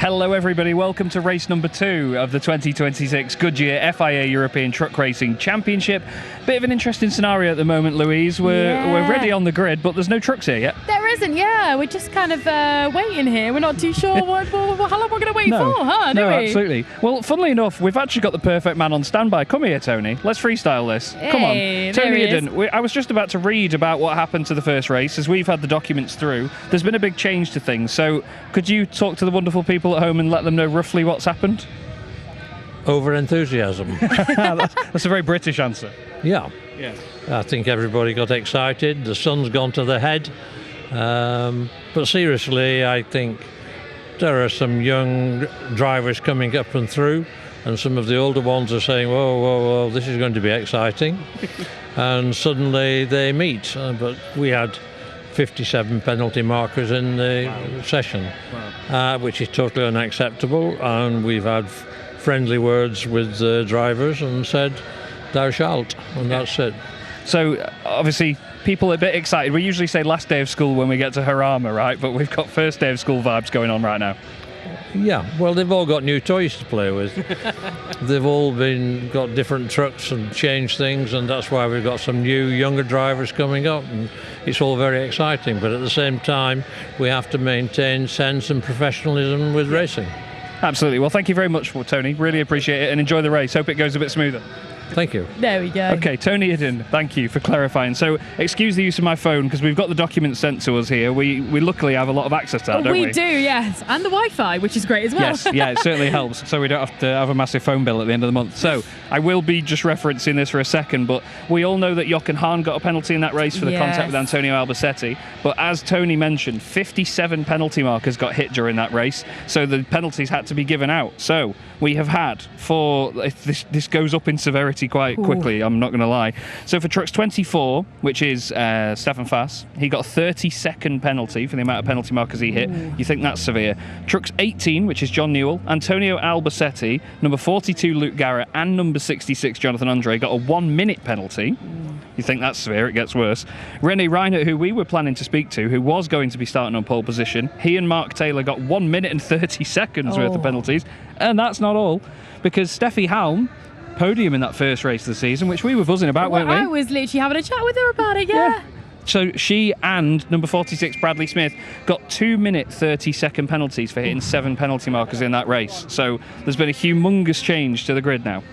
Hello everybody, welcome to race number 2 of the 2026 Goodyear FIA European Truck Racing Championship. Bit of an interesting scenario at the moment, Louise. We're ready on the grid, but there's no trucks here yet. There isn't, yeah. We're just kind of waiting here. We're not too sure how long we're going to wait for, huh? No, absolutely. Well, funnily enough, we've actually got the perfect man on standby. Come here, Tony. Let's freestyle this. Come on. Tony Eden. I was just about to read about what happened to the first race as we've had the documents through. There's been a big change to things, so could you talk to the wonderful people at home and let them know roughly what's happened? Over-enthusiasm. That's a very British answer. Yeah. Yeah. I think everybody got excited. The sun's gone to the head. But seriously, I think there are some young drivers coming up and through, and some of the older ones are saying, whoa, this is going to be exciting. And suddenly they meet. But we had 57 penalty markers in the session, which is totally unacceptable. And we've had friendly words with the drivers and said, thou shalt, and that's it. So obviously people are a bit excited. We usually say last day of school when we get to Harama, right? But we've got first day of school vibes going on right now. Yeah, well, they've all got new toys to play with. They've all got different trucks and changed things, and that's why we've got some new, younger drivers coming up, and it's all very exciting. But at the same time, we have to maintain sense and professionalism with racing. Absolutely. Well, thank you very much, Tony. Really appreciate it, and enjoy the race. Hope it goes a bit smoother. Thank you. There we go. Okay, Tony Eden, thank you for clarifying. So, excuse the use of my phone because we've got the documents sent to us here. We luckily have a lot of access to that, don't we? We do, yes. And the Wi-Fi, which is great as well. Yes, yeah, it certainly helps. So we don't have to have a massive phone bill at the end of the month. So, I will be just referencing this for a second, but we all know that Jochen Hahn got a penalty in that race for the contact with Antonio Albacete. But as Tony mentioned, 57 penalty markers got hit during that race, so the penalties had to be given out. So, we have had this goes up in severity quite quickly, I'm not going to lie. So for trucks 24, which is Stefan Fass, he got a 30-second penalty for the amount of penalty markers he hit. You think that's severe. Trucks 18, which is John Newell, Antonio Albacete, number 42 Luke Garrett, and number 66 Jonathan Andre got a 1-minute penalty. You think that's severe, it gets worse. René Reinhardt, who we were planning to speak to, who was going to be starting on pole position, he and Mark Taylor got 1 minute and 30 seconds worth of penalties. And that's not all, because Steffi Halm, podium in that first race of the season, which we were buzzing about, weren't we? I was literally having a chat with her about it, yeah. So she and number 46 Bradley Smith got 2-minute 30-second penalties for hitting 7 penalty markers in that race. So there's been a humongous change to the grid now.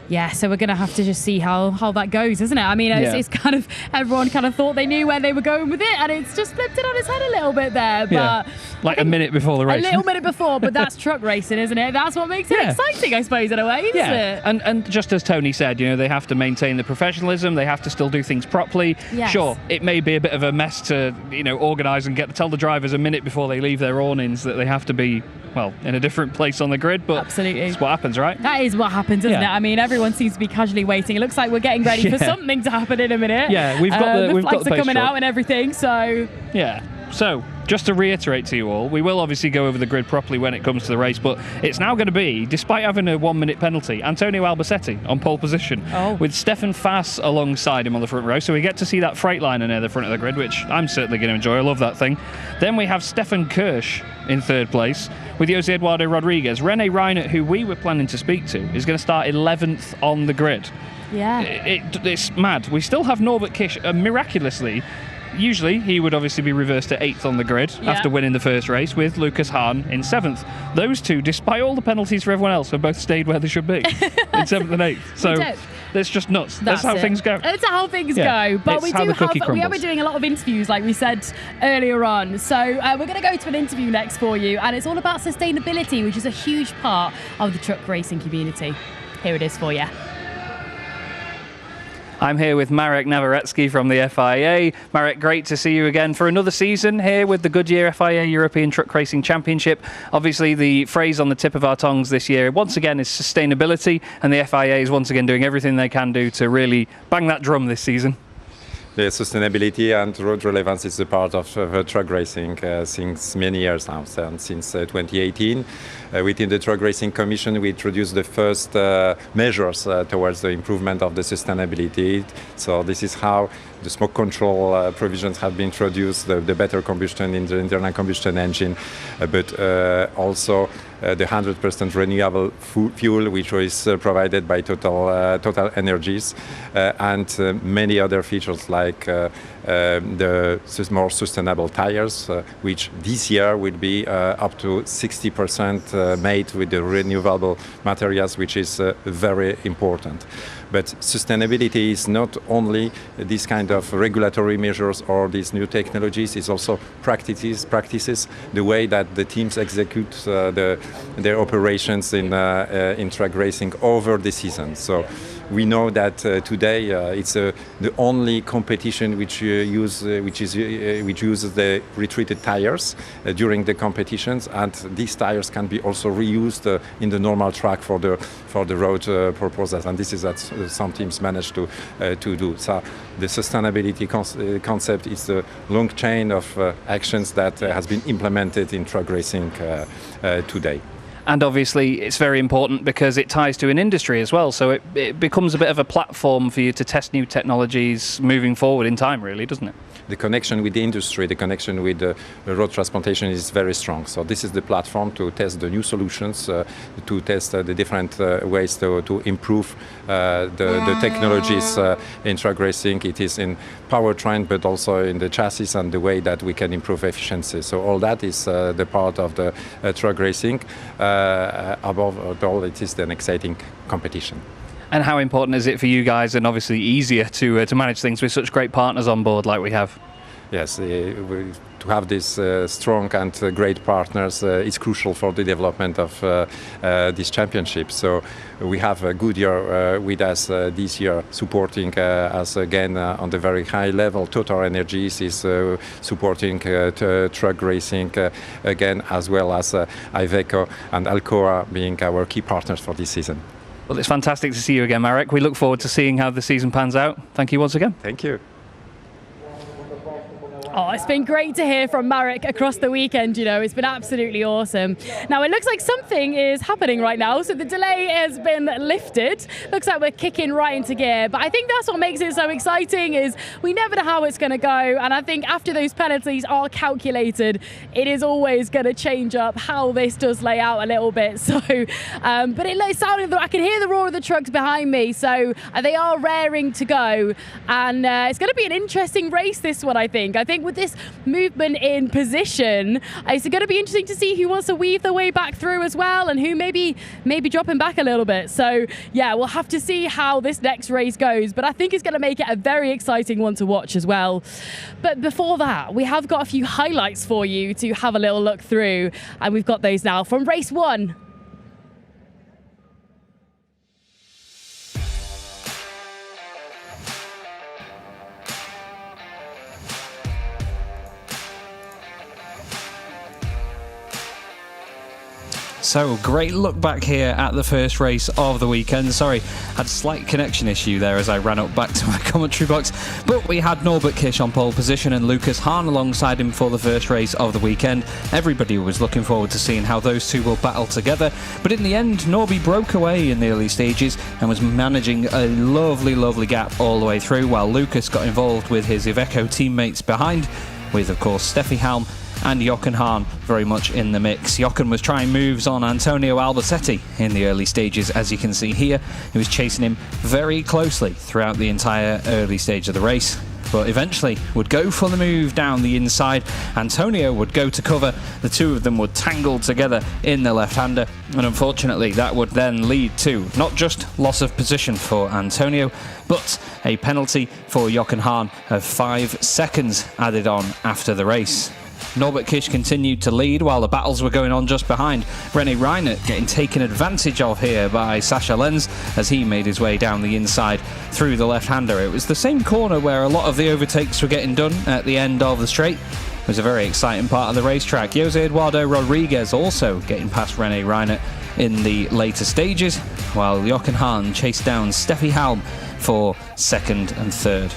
Yeah, so we're going to have to just see how that goes, isn't it? I mean, it's kind of, everyone kind of thought they knew where they were going with it, and it's just flipped it on its head a little bit there. But like a minute before the race. A little minute before, but that's truck racing, isn't it? That's what makes it exciting, I suppose, in a way, isn't it? And just as Tony said, you know, they have to maintain the professionalism, they have to still do things properly. Yes. Sure, it may be a bit of a mess to, you know, organise and tell the drivers a minute before they leave their awnings that they have to be, well, in a different place on the grid, but absolutely, it's what happens, right? That is what happens, isn't it? I mean, everyone seems to be casually waiting. It looks like we're getting ready for something to happen in a minute. Yeah, we've got the flags are coming out and everything, so... Yeah, so just to reiterate to you all, we will obviously go over the grid properly when it comes to the race, but it's now going to be, despite having a 1-minute penalty, Antonio Albacete on pole position with Stefan Fass alongside him on the front row, so we get to see that Freightliner near the front of the grid, which I'm certainly going to enjoy. I love that thing. Then we have Stefan Kirsch in third place with Jose Eduardo Rodriguez. René Reinhardt, who we were planning to speak to, is going to start 11th on the grid. Yeah. It's mad. We still have Norbert Kish, miraculously. Usually, he would obviously be reversed to 8th on the grid after winning the first race, with Lucas Hahn in 7th. Those two, despite all the penalties for everyone else, have both stayed where they should be, in 7th and 8th. So that's just nuts. That's how things go. That's how things go. But we are doing a lot of interviews, like we said earlier on. So we're going to go to an interview next for you, and it's all about sustainability, which is a huge part of the truck racing community. Here it is for you. I'm here with Marek Navaretsky from the FIA. Marek, great to see you again for another season here with the Goodyear FIA European Truck Racing Championship. Obviously, the phrase on the tip of our tongues this year, once again, is sustainability, and the FIA is once again doing everything they can do to really bang that drum this season. The sustainability and road relevance is a part of truck racing since many years now. Since 2018, within the Truck Racing Commission, we introduced the first measures towards the improvement of the sustainability. So this is how the smoke control provisions have been introduced, the better combustion in the internal combustion engine, but also the 100% renewable fuel, which is provided by Total Energies, and many other features like the more sustainable tires, which this year will be up to 60% made with the renewable materials, which is very important. But sustainability is not only these kind of regulatory measures or these new technologies, it's also practices, the way that the teams execute their operations in track racing over the season. So we know that today it's the only competition which uses the retreated tires during the competitions, and these tires can be also reused in the normal track for the road purposes, and this is that some teams manage to do. So the sustainability concept is a long chain of actions that has been implemented in truck racing today. And obviously it's very important because it ties to an industry as well, so it becomes a bit of a platform for you to test new technologies moving forward in time, really, doesn't it? The connection with the industry, the connection with the road transportation is very strong. So this is the platform to test the new solutions, to test the different ways to improve the technologies in truck racing. It is in powertrain, but also in the chassis and the way that we can improve efficiency. So all that is the part of the truck racing. Above all, it is an exciting competition. And how important is it for you guys, and obviously easier to manage things with such great partners on board like we have? Yes, to have these strong and great partners is crucial for the development of this championship. So we have Goodyear with us this year, supporting us again on the very high level. Total Energies is supporting truck racing again, as well as Iveco and Alcoa being our key partners for this season. Well, it's fantastic to see you again, Marek. We look forward to seeing how the season pans out. Thank you once again. Thank you. Oh, it's been great to hear from Marek across the weekend, you know, it's been absolutely awesome. Now, it looks like something is happening right now, so the delay has been lifted. Looks like we're kicking right into gear, but I think that's what makes it so exciting, is we never know how it's going to go, and I think after those penalties are calculated, it is always going to change up how this does lay out a little bit. So, but it sounded, I can hear the roar of the trucks behind me, so they are raring to go, and it's going to be an interesting race, this one, I think. With this movement in position, it's going to be interesting to see who wants to weave their way back through as well, and who maybe dropping back a little bit. So yeah, we'll have to see how this next race goes, but I think it's going to make it a very exciting one to watch as well. But before that, we have got a few highlights for you to have a little look through, and we've got those now from race 1. So, great look back here at the first race of the weekend. Sorry, had a slight connection issue there as I ran up back to my commentary box. But we had Norbert Kish on pole position and Lucas Hahn alongside him for the first race of the weekend. Everybody was looking forward to seeing how those two will battle together. But in the end, Norby broke away in the early stages and was managing a lovely, lovely gap all the way through, while Lucas got involved with his Iveco teammates behind, with, of course, Steffi Halm and Jochen Hahn very much in the mix. Jochen was trying moves on Antonio Albacete in the early stages, as you can see here. He was chasing him very closely throughout the entire early stage of the race, but eventually would go for the move down the inside. Antonio would go to cover. The two of them would tangle together in the left-hander, and unfortunately that would then lead to not just loss of position for Antonio, but a penalty for Jochen Hahn of 5 seconds added on after the race. Norbert Kish continued to lead while the battles were going on just behind. René Reinert getting taken advantage of here by Sascha Lenz as he made his way down the inside through the left-hander. It was the same corner where a lot of the overtakes were getting done at the end of the straight. It was a very exciting part of the racetrack. Jose Eduardo Rodriguez also getting past René Reinert in the later stages, while Jochen Hahn chased down Steffi Halm for second and third.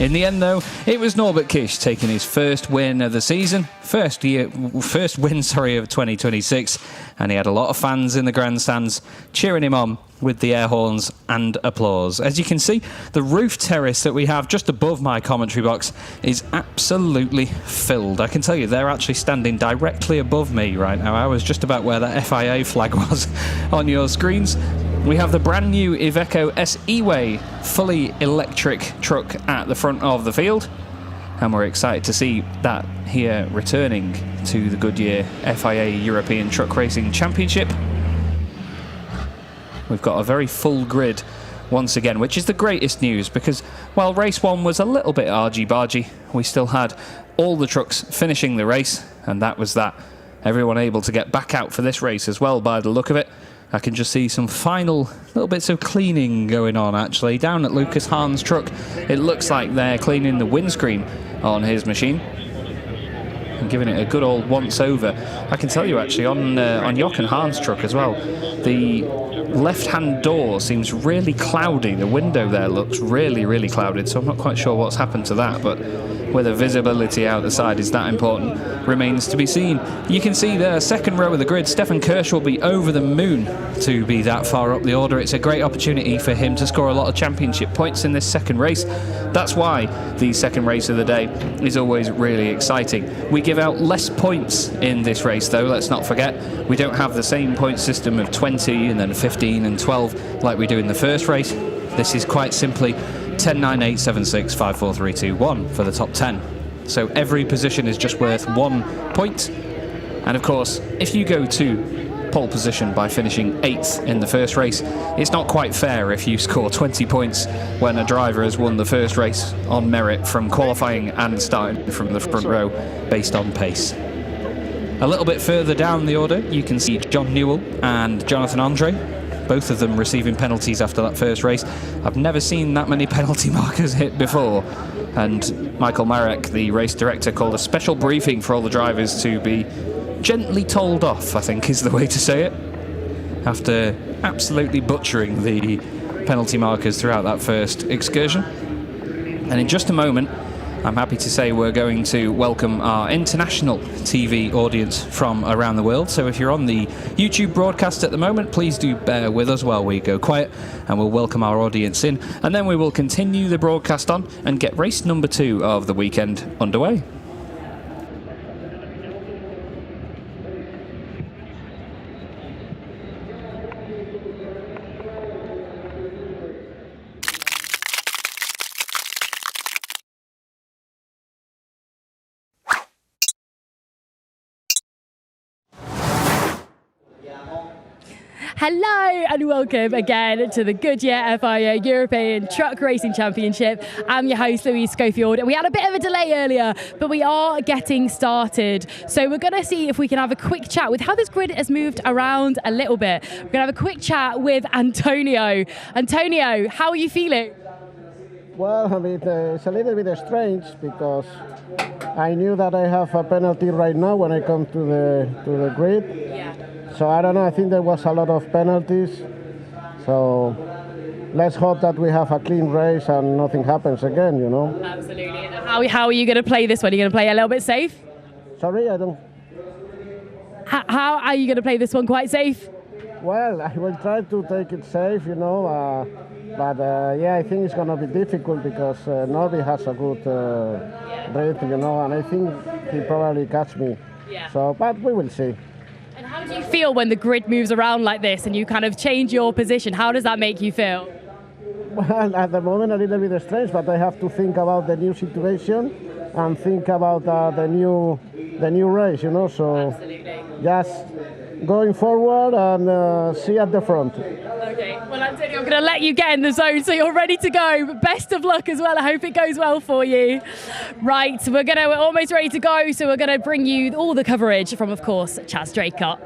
In the end, though, it was Norbert Kisch taking his first win of the season, first win of 2026, and he had a lot of fans in the grandstands cheering him on with the air horns and applause. As you can see, the roof terrace that we have just above my commentary box is absolutely filled. I can tell you they're actually standing directly above me right now. I was just about where that FIA flag was on your screens. We have the brand new Iveco S-E-Way fully electric truck at the front of the field, and we're excited to see that here returning to the Goodyear FIA European Truck Racing Championship. We've got a very full grid once again, which is the greatest news, because while race 1 was a little bit argy-bargy, we still had all the trucks finishing the race, and that was that. Everyone able to get back out for this race as well, by the look of it. I can just see some final little bits of cleaning going on, actually, down at Lucas Hahn's truck. It looks like they're cleaning the windscreen on his machine and giving it a good old once-over. I can tell you, actually, on Jochen Hahn's truck as well, the left-hand door seems really cloudy. The window there looks really, really clouded, so I'm not quite sure what's happened to that, but whether visibility out the side is that important remains to be seen. You can see the second row of the grid, Stefan Kirsch will be over the moon to be that far up the order. It's a great opportunity for him to score a lot of championship points in this second race. That's why the second race of the day is always really exciting. We give out less points in this race, though, let's not forget. We don't have the same point system of 20 and then 15 and 12 like we do in the first race. This is quite simply 10, 9, 8, 7, 6, 5, 4, 3, 2, 1 for the top 10. So every position is just worth 1 point. And of course, if you go to pole position by finishing 8th in the first race, it's not quite fair if you score 20 points when a driver has won the first race on merit from qualifying and starting from the front row based on pace. A little bit further down the order, you can see John Newell and Jonathan Andre, both of them receiving penalties after that first race. I've never seen that many penalty markers hit before. And Michael Marek, the race director, called a special briefing for all the drivers to be gently told off, I think is the way to say it, after absolutely butchering the penalty markers throughout that first excursion. And in just a moment, I'm happy to say we're going to welcome our international TV audience from around the world. So if you're on the YouTube broadcast at the moment, please do bear with us while we go quiet, and we'll welcome our audience in. And then we will continue the broadcast on and get race number 2 of the weekend underway. Hello and welcome again to the Goodyear FIA European Truck Racing Championship. I'm your host, Louise Schofield. We had a bit of a delay earlier, but we are getting started. So we're going to see if we can have a quick chat with how this grid has moved around a little bit. We're going to have a quick chat with Antonio. Antonio, how are you feeling? Well, I mean, it's a little bit strange because I knew that I have a penalty right now when I come to the grid. Yeah. So I don't know, I think there was a lot of penalties. So let's hope that we have a clean race and nothing happens again, you know. Absolutely. How are you going to play this one? Are you going to play a little bit safe? Sorry, I don't... How are you going to play this one quite safe? Well, I will try to take it safe, you know. But yeah, I think it's going to be difficult because Norby has a good rate, you know, and I think he probably catch me. Yeah. So, but we will see. And how do you feel when the grid moves around like this and you kind of change your position? How does that make you feel? Well, at the moment a little bit strange, but I have to think about the new situation and think about the new race, you know. So absolutely. Just going forward and see at the front. Okay, well, Antonio, I'm going to let you get in the zone so you're ready to go. But best of luck as well. I hope it goes well for you. Right, we're almost ready to go, so we're going to bring you all the coverage from, of course, Chaz Draycott.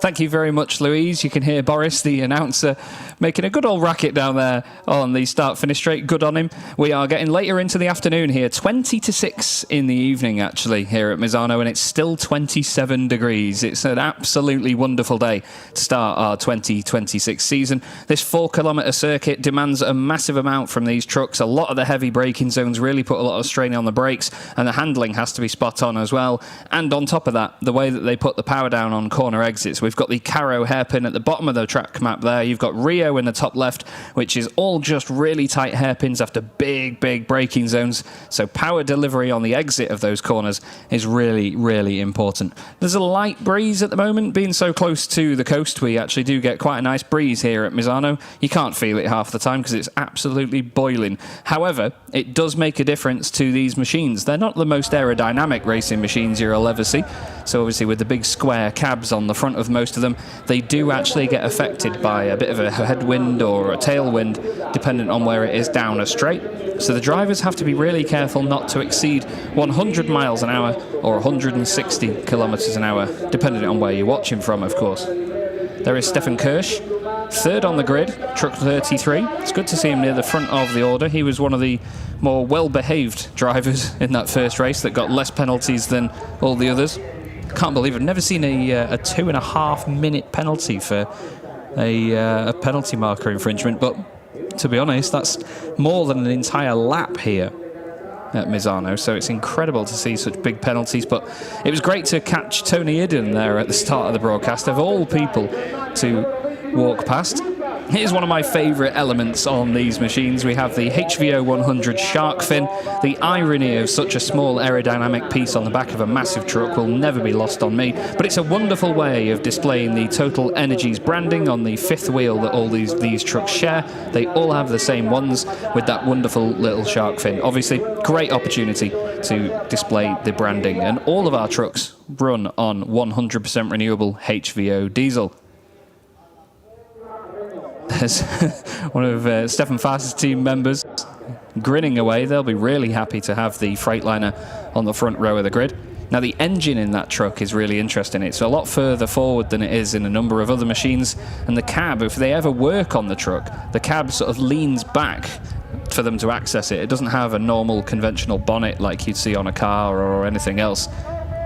Thank you very much, Louise. You can hear Boris, the announcer, making a good old racket down there on the start-finish straight. Good on him. We are getting later into the afternoon here, 20 to 6 in the evening, actually, here at Misano, and it's still 27 degrees. It's an absolutely wonderful day to start our 2026 season. This 4-kilometre circuit demands a massive amount from these trucks. A lot of the heavy braking zones really put a lot of strain on the brakes, and the handling has to be spot on as well. And on top of that, the way that they put the power down on corner exits. We've got the Caro hairpin at the bottom of the track map there. You've got Rio in the top left, which is all just really tight hairpins after big braking zones. So power delivery on the exit of those corners is really, really important. There's a light breeze at the moment. Being so close to the coast, we actually do get quite a nice breeze here at Misano. You can't feel it half the time because it's absolutely boiling. However, it does make a difference to these machines. They're not the most aerodynamic racing machines you'll ever see. So obviously with the big square cabs on the front of most of them, they do actually get affected by a bit of a headwind or a tailwind, depending on where it is down a straight. So the drivers have to be really careful not to exceed 100 miles an hour or 160 kilometers an hour, depending on where you're watching from, of course. There is Stefan Kirsch, third on the grid, truck 33. It's good to see him near the front of the order. He was one of the more well-behaved drivers in that first race that got less penalties than all the others. Can't believe I've never seen a 2.5-minute penalty for a penalty marker infringement, but to be honest, that's more than an entire lap here at Misano, so it's incredible to see such big penalties. But it was great to catch Tony Idden there at the start of the broadcast, of all people to walk past. Here's one of my favourite elements on these machines. We have the HVO 100 shark fin. The irony of such a small aerodynamic piece on the back of a massive truck will never be lost on me, but it's a wonderful way of displaying the Total Energies branding on the fifth wheel that all these trucks share. They all have the same ones with that wonderful little shark fin. Obviously, great opportunity to display the branding, and all of our trucks run on 100% renewable HVO diesel. There's one of Stefan Fass's team members grinning away. They'll be really happy to have the Freightliner on the front row of the grid. Now, the engine in that truck is really interesting. It's a lot further forward than it is in a number of other machines. And the cab, if they ever work on the truck, the cab sort of leans back for them to access it. It doesn't have a normal conventional bonnet like you'd see on a car or anything else.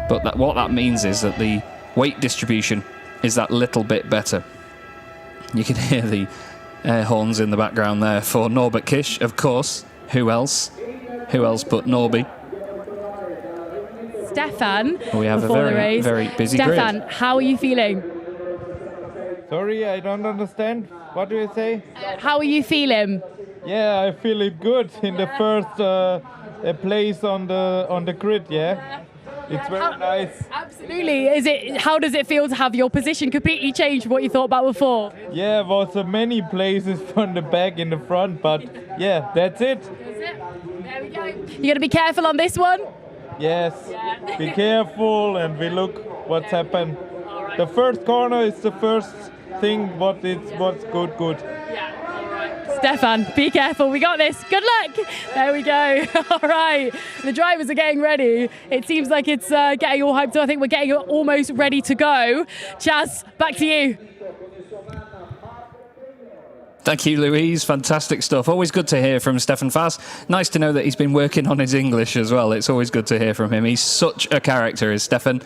But what that means is that the weight distribution is that little bit better. You can hear the air horns in the background there for Norbert Kisch, of course. Who else? Who else but Norby? Stefan, we have a very, very busy Stefan, grid. how are you feeling? Sorry, I don't understand. What do you say? How are you feeling? Yeah, I feel it good in the first place on the grid. Yeah. It's very nice. Absolutely. How does it feel to have your position completely changed from what you thought about before? Yeah, was many places from the back in the front, but yeah, that's it. There we go. You're gonna be careful on this one? Yes. Yeah. Be careful, and we look what's happened. Right. The first corner is the first thing. What's good. Yeah. Stefan, be careful. We got this. Good luck. There we go. All right. The drivers are getting ready. It seems like it's getting all hyped up. I think we're getting almost ready to go. Chaz, back to you. Thank you, Louise. Fantastic stuff. Always good to hear from Stefan Fass. Nice to know that he's been working on his English as well. It's always good to hear from him. He's such a character, is Stefan.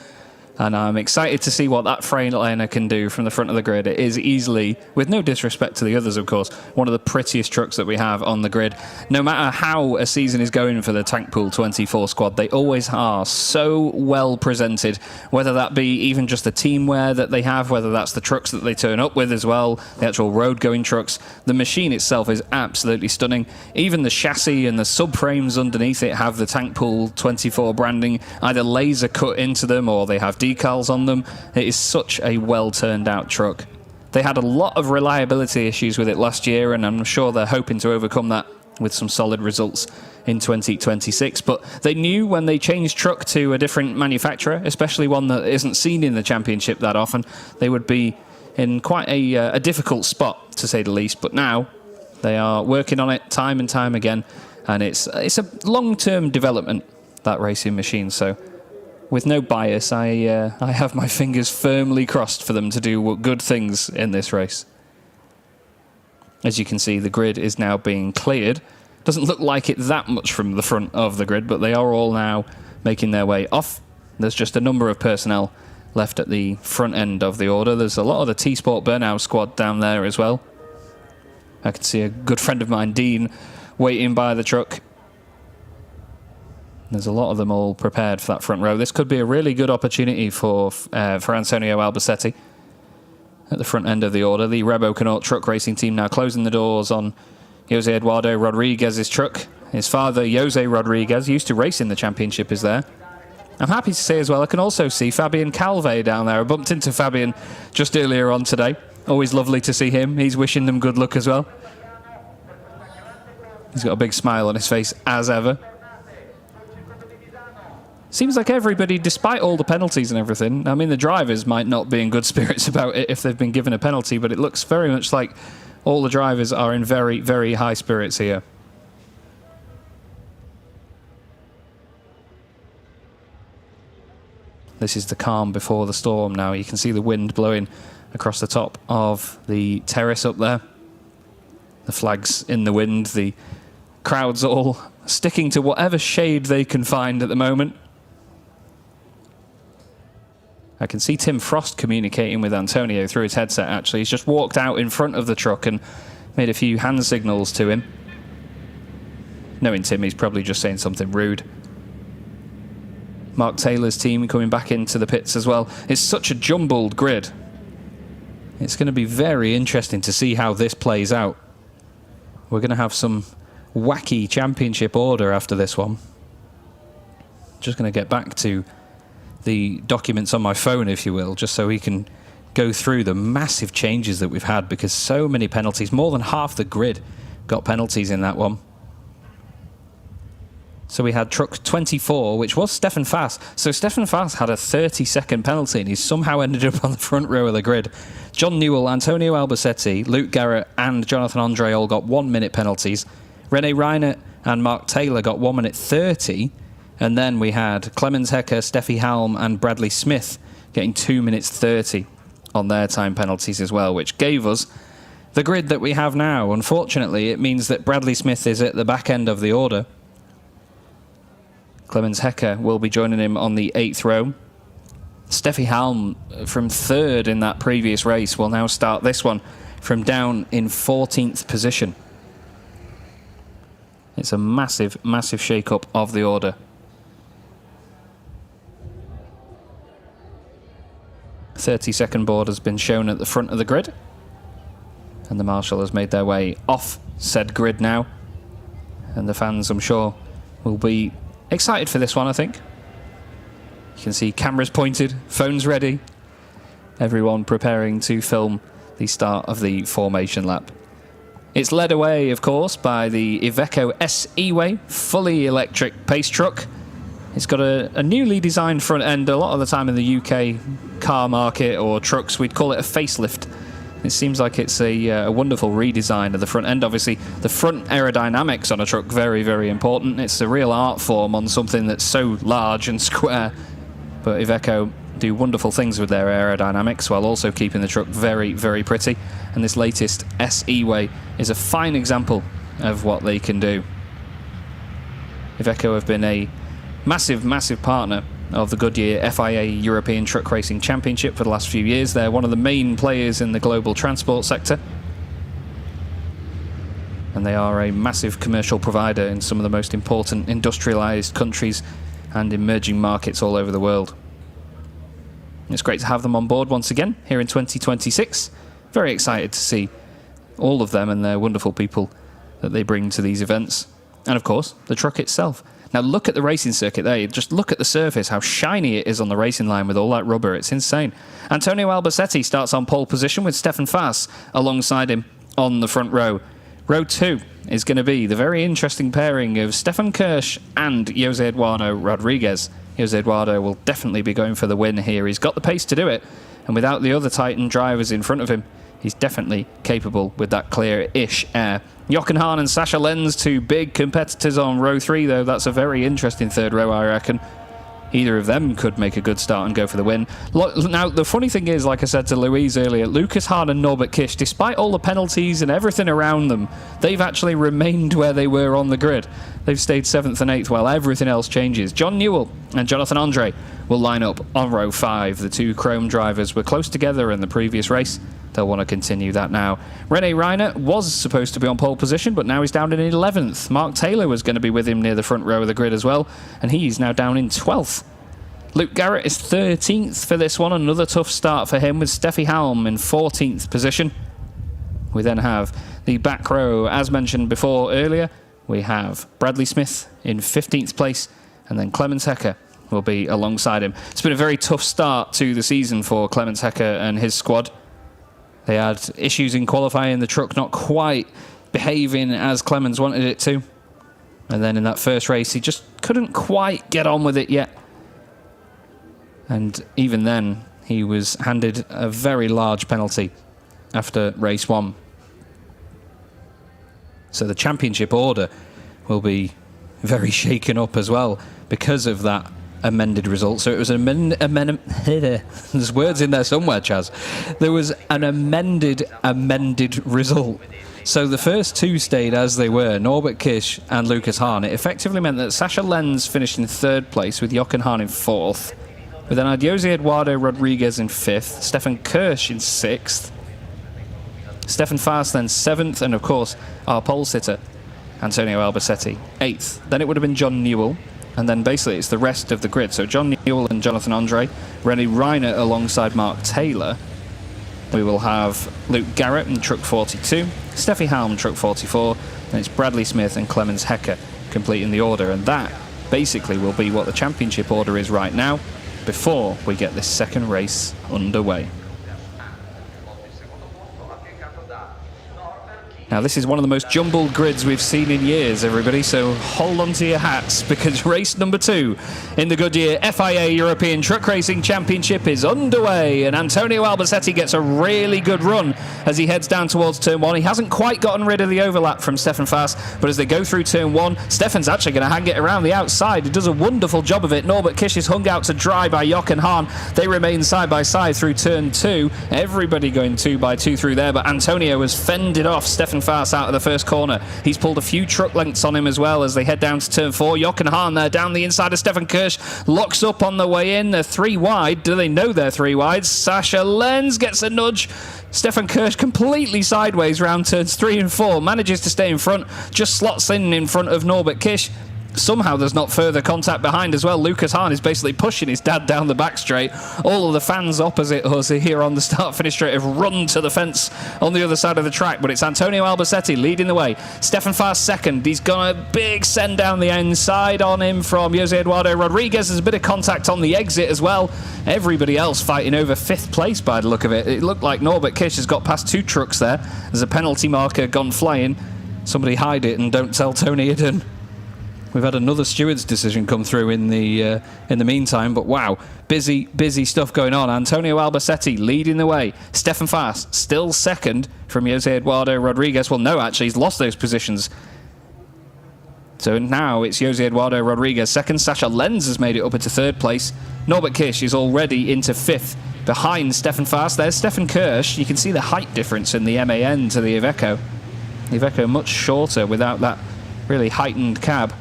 And I'm excited to see what that Freightliner can do from the front of the grid. It is easily, with no disrespect to the others, of course, one of the prettiest trucks that we have on the grid. No matter how a season is going for the Tank Pool 24 squad, they always are so well presented, whether that be even just the team wear that they have, whether that's the trucks that they turn up with as well, the actual road-going trucks. The machine itself is absolutely stunning. Even the chassis and the subframes underneath it have the Tank Pool 24 branding, either laser cut into them or they have decals on them. It is such a well turned out truck. They had a lot of reliability issues with it last year, and I'm sure they're hoping to overcome that with some solid results in 2026. But they knew when they changed truck to a different manufacturer, especially one that isn't seen in the championship that often, they would be in quite a difficult spot, to say the least. But now they are working on it time and time again, and it's a long-term development, that racing machine. So with no bias, I have my fingers firmly crossed for them to do good things in this race. As you can see, the grid is now being cleared. Doesn't look like it that much from the front of the grid, but they are all now making their way off. There's just a number of personnel left at the front end of the order. There's a lot of the T-Sport Burnout squad down there as well. I can see a good friend of mine, Dean, waiting by the truck. There's a lot of them all prepared for that front row. This could be a really good opportunity for Antonio Albacete at the front end of the order. The Rebo Canault truck racing team now closing the doors on Jose Eduardo Rodriguez's truck. His father, Jose Rodriguez, used to race in the championship, is there. I'm happy to say as well, I can also see Fabian Calve down there. I bumped into Fabian just earlier on today. Always lovely to see him. He's wishing them good luck as well. He's got a big smile on his face as ever. Seems like everybody, despite all the penalties and everything, I mean, the drivers might not be in good spirits about it if they've been given a penalty, but it looks very much like all the drivers are in very, very high spirits here. This is the calm before the storm now. You can see the wind blowing across the top of the terrace up there. The flags in the wind, the crowds all sticking to whatever shade they can find at the moment. I can see Tim Frost communicating with Antonio through his headset, actually. He's just walked out in front of the truck and made a few hand signals to him. Knowing Tim, he's probably just saying something rude. Mark Taylor's team coming back into the pits as well. It's such a jumbled grid. It's going to be very interesting to see how this plays out. We're going to have some wacky championship order after this one. Just going to get back to the documents on my phone, if you will, just so we can go through the massive changes that we've had, because so many penalties. More than half the grid got penalties in that one. So we had truck 24, which was Stefan Fass. So Stefan Fass had a 30-second penalty, and he's somehow ended up on the front row of the grid. John Newell, Antonio Albacete, Luke Garrett, and Jonathan Andre all got 1-minute penalties. Rene Reinert and Mark Taylor got 1 minute 30. And then we had Clemens Hecker, Steffi Halm, and Bradley Smith getting 2 minutes 30 on their time penalties as well, which gave us the grid that we have now. Unfortunately, it means that Bradley Smith is at the back end of the order. Clemens Hecker will be joining him on the 8th row. Steffi Halm, from 3rd in that previous race, will now start this one from down in 14th position. It's a massive, massive shake-up of the order. 30-second board has been shown at the front of the grid, and the marshal has made their way off said grid now, and the fans, I'm sure, will be excited for this one. I think you can see cameras pointed, phones ready, everyone preparing to film the start of the formation lap. It's led away, of course, by the Iveco S-E-Way fully electric pace truck. It's got a newly designed front end. A lot of the time in the UK car market or trucks, we'd call it a facelift. It seems like it's a wonderful redesign of the front end. Obviously, the front aerodynamics on a truck, very, very important. It's a real art form on something that's so large and square. But Iveco do wonderful things with their aerodynamics while also keeping the truck very, very pretty. And this latest S-E-Way is a fine example of what they can do. Iveco have been a massive, massive partner of the Goodyear FIA European Truck Racing Championship for the last few years. They're one of the main players in the global transport sector. And they are a massive commercial provider in some of the most important industrialized countries and emerging markets all over the world. It's great to have them on board once again here in 2026. Very excited to see all of them and their wonderful people that they bring to these events. And of course, the truck itself. Now look at the racing circuit there. Just look at the surface, how shiny it is on the racing line with all that rubber. It's insane. Antonio Albacete starts on pole position with Stefan Fass alongside him on the front row. Row 2 is going to be the very interesting pairing of Stefan Kirsch and Jose Eduardo Rodriguez. Jose Eduardo will definitely be going for the win here. He's got the pace to do it, and without the other Titan drivers in front of him, he's definitely capable with that clear-ish air. Jochen Hahn and Sascha Lenz, two big competitors on row 3, though. That's a very interesting third row, I reckon. Either of them could make a good start and go for the win. Now, the funny thing is, like I said to Louise earlier, Lucas Hahn and Norbert Kish, despite all the penalties and everything around them, they've actually remained where they were on the grid. They've stayed 7th and 8th while everything else changes. John Newell and Jonathan Andre will line up on row 5. The two Chrome drivers were close together in the previous race. They'll want to continue that now. René Reiner was supposed to be on pole position, but now he's down in 11th. Mark Taylor was going to be with him near the front row of the grid as well, and he's now down in 12th. Luke Garrett is 13th for this one. Another tough start for him with Steffi Halm in 14th position. We then have the back row, as mentioned before earlier. We have Bradley Smith in 15th place, and then Clemens Hecker will be alongside him. It's been a very tough start to the season for Clemens Hecker and his squad. They had issues in qualifying, the truck not quite behaving as Clemens wanted it to. And then in that first race, he just couldn't quite get on with it yet. And even then, he was handed a very large penalty after race 1. So the championship order will be very shaken up as well because of that amended result. So it was an there's words in there somewhere, Chaz. There was an amended result. So the first two stayed as they were, Norbert Kish and Lucas Hahn. It effectively meant that Sasha Lenz finished in 3rd place with Jochen Hahn in 4th. We then had Jose Eduardo Rodriguez in 5th, Stefan Kirsch in 6th, Stefan Faas then 7th, and of course our pole sitter, Antonio Albacete, 8th. Then it would have been John Newell, and then basically it's the rest of the grid. So John Newell and Jonathan Andre, René Reiner alongside Mark Taylor. We will have Luke Garrett in truck 42, Steffi Halm truck 44, and it's Bradley Smith and Clemens Hecker completing the order. And that basically will be what the championship order is right now before we get this second race underway. Now, this is one of the most jumbled grids we've seen in years, everybody, so hold on to your hats, because race number 2 in the Goodyear FIA European Truck Racing Championship is underway, and Antonio Albacete gets a really good run as he heads down towards turn 1. He hasn't quite gotten rid of the overlap from Stefan Faas, but as they go through turn 1, Stefan's actually going to hang it around the outside. He does a wonderful job of it. Norbert Kish is hung out to dry by Jochen Hahn. They remain side by side through turn 2. Everybody going 2 by 2 through there, but Antonio has fended off Stefan Faas out of the first corner. He's pulled a few truck lengths on him as well as they head down to turn 4. Jochen Hahn there down the inside of Stefan Kirsch, locks up on the way in. They're 3 wide. Do they know they're 3 wide? Sasha Lenz gets a nudge. Stefan Kirsch completely sideways round turns 3 and 4, manages to stay in front, just slots in front of Norbert Kish. Somehow there's not further contact behind as well. Lucas Hahn is basically pushing his dad down the back straight. All of the fans opposite us here on the start-finish straight have run to the fence on the other side of the track, but it's Antonio Albacete leading the way. Stefan Faas second. He's got a big send down the inside on him from Jose Eduardo Rodriguez. There's a bit of contact on the exit as well. Everybody else fighting over 5th place by the look of it. It looked like Norbert Kish has got past 2 trucks there. There's a penalty marker gone flying. Somebody hide it and don't tell Tony Idden. We've had another steward's decision come through in the meantime, but wow, busy stuff going on. Antonio Albacete leading the way. Stefan Faas still second from Jose Eduardo Rodriguez. Well, no, actually, he's lost those positions. So now it's Jose Eduardo Rodriguez second. Sasha Lenz has made it up into 3rd place. Norbert Kish is already into 5th behind Stefan Faas. There's Stefan Kirsch. You can see the height difference in the MAN to the Iveco. The Iveco much shorter without that really heightened cab.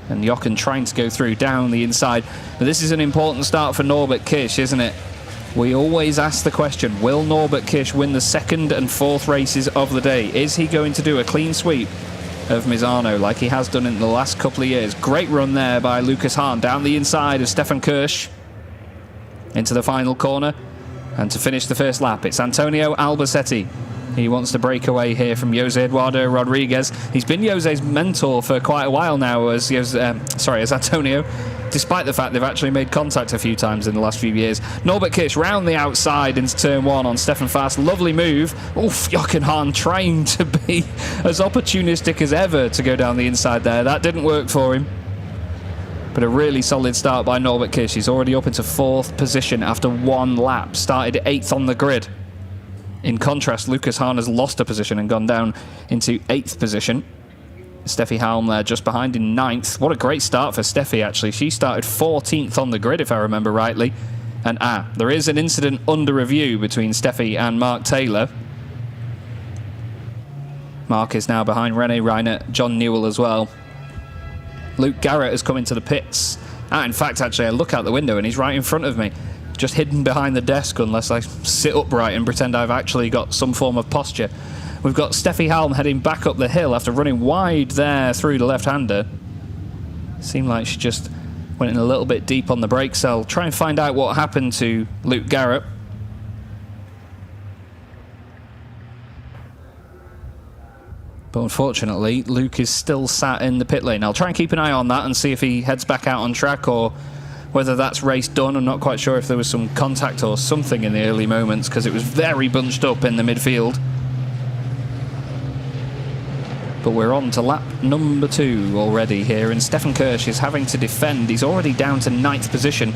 And Jochen trying to go through down the inside. But this is an important start for Norbert Kish, isn't it? We always ask the question, will Norbert Kish win the 2nd and 4th races of the day? Is he going to do a clean sweep of Misano like he has done in the last couple of years? Great run there by Lucas Hahn down the inside of Stefan Kirsch into the final corner. And to finish the first lap, it's Antonio Albacete. He wants to break away here from Jose Eduardo Rodriguez. He's been Jose's mentor for quite a while now as Antonio, despite the fact they've actually made contact a few times in the last few years. Norbert Kish round the outside into turn 1 on Stefan Faas. Lovely move. Oof, Jochen Hahn trying to be as opportunistic as ever to go down the inside there. That didn't work for him. But a really solid start by Norbert Kish. He's already up into 4th position after 1 lap. Started 8th on the grid. In contrast, Lucas Hahn has lost a position and gone down into 8th position. Steffi Halm there just behind in 9th. What a great start for Steffi, actually. She started 14th on the grid, if I remember rightly. And there is an incident under review between Steffi and Mark Taylor. Mark is now behind René Reinert, John Newell as well. Luke Garrett has come into the pits. In fact, actually, I look out the window and he's right in front of me, just hidden behind the desk unless I sit upright and pretend I've actually got some form of posture. We've got Steffi Halm heading back up the hill after running wide there through the left-hander. Seemed like she just went in a little bit deep on the brakes. I'll try and find out what happened to Luke Garrett. But unfortunately, Luke is still sat in the pit lane. I'll try and keep an eye on that and see if he heads back out on track or whether that's race done. I'm not quite sure if there was some contact or something in the early moments because it was very bunched up in the midfield. But we're on to lap number 2 already here, and Stefan Kirsch is having to defend. He's already down to 9th position.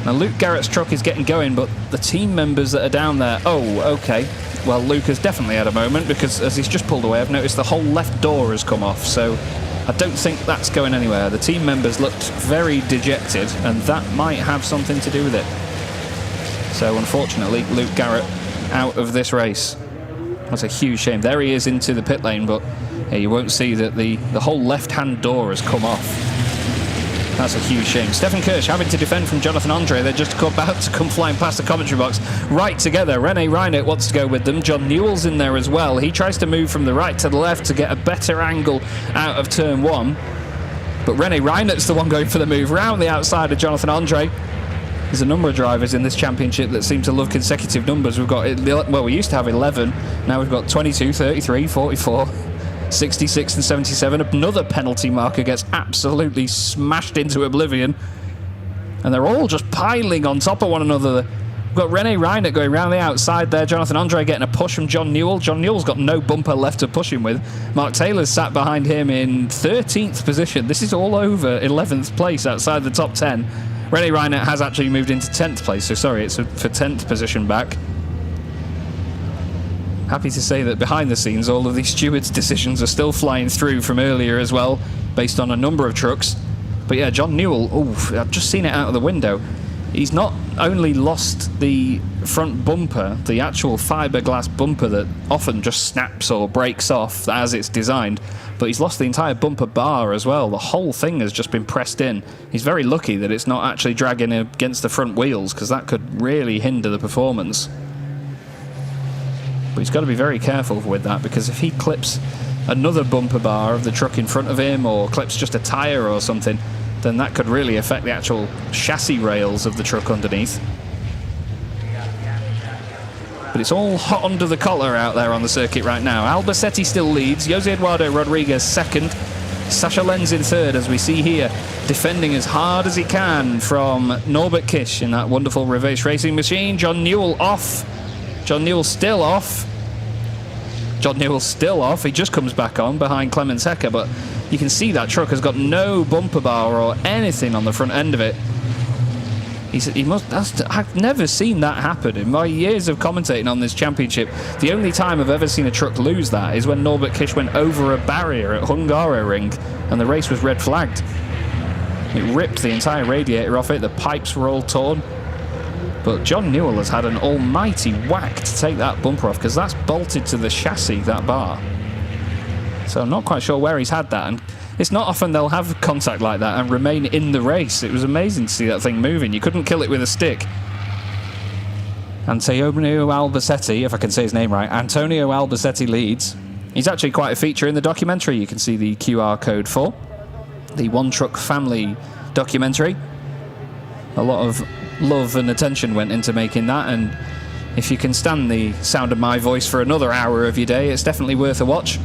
Now Luke Garrett's truck is getting going, but the team members that are down there... Oh, okay. Well, Luke has definitely had a moment, because as he's just pulled away, I've noticed the whole left door has come off, so I don't think that's going anywhere. The team members looked very dejected, and that might have something to do with it. So, unfortunately, Luke Garrett out of this race. That's a huge shame. There he is into the pit lane, but yeah, you won't see that the whole left-hand door has come off. That's a huge shame. Stefan Kirsch having to defend from Jonathan Andre. They're just about to come flying past the commentary box right together. René Reinert wants to go with them. John Newell's in there as well. He tries to move from the right to the left to get a better angle out of turn 1. But René Reinert's the one going for the move round the outside of Jonathan Andre. There's a number of drivers in this championship that seem to love consecutive numbers. We've got, well, we used to have 11. Now we've got 22, 33, 44... 66 and 77. Another penalty marker gets absolutely smashed into oblivion. And they're all just piling on top of one another. We've got René Reinert going round the outside there. Jonathan Andre getting a push from John Newell. John Newell's got no bumper left to push him with. Mark Taylor's sat behind him in 13th position. This is all over 11th place outside the top 10. René Reinert has actually moved into 10th place. So sorry, it's for 10th position back. Happy to say that behind the scenes, all of these stewards' decisions are still flying through from earlier as well, based on a number of trucks. But yeah, John Newell, I've just seen it out of the window. He's not only lost the front bumper, the actual fiberglass bumper that often just snaps or breaks off as it's designed, but he's lost the entire bumper bar as well. The whole thing has just been pressed in. He's very lucky that it's not actually dragging against the front wheels, because that could really hinder the performance. But he's got to be very careful with that, because if he clips another bumper bar of the truck in front of him or clips just a tyre or something, then that could really affect the actual chassis rails of the truck underneath. But it's all hot under the collar out there on the circuit right now. Albacete still leads, Jose Eduardo Rodriguez second, Sascha Lenz in third, as we see here, defending as hard as he can from Norbert Kisch in that wonderful reverse racing machine. John Newell off. John Newell still off. John Newell's still off. He just comes back on behind Clemens Hecker, but you can see that truck has got no bumper bar or anything on the front end of it. I've never seen that happen in my years of commentating on this championship. The only time I've ever seen a truck lose that is when Norbert Kisch went over a barrier at Hungaroring and the race was red flagged. It ripped the entire radiator off it. The pipes were all torn. But John Newell has had an almighty whack to take that bumper off, because that's bolted to the chassis, that bar. So I'm not quite sure where he's had that. And it's not often they'll have contact like that and remain in the race. It was amazing to see that thing moving. You couldn't kill it with a stick. Antonio Albacete, if I can say his name right, Antonio Albacete leads. He's actually quite a feature in the documentary. You can see the QR code for the One Truck Family documentary. A lot of love and attention went into making that, and if you can stand the sound of my voice for another hour of your day, it's definitely worth a watch.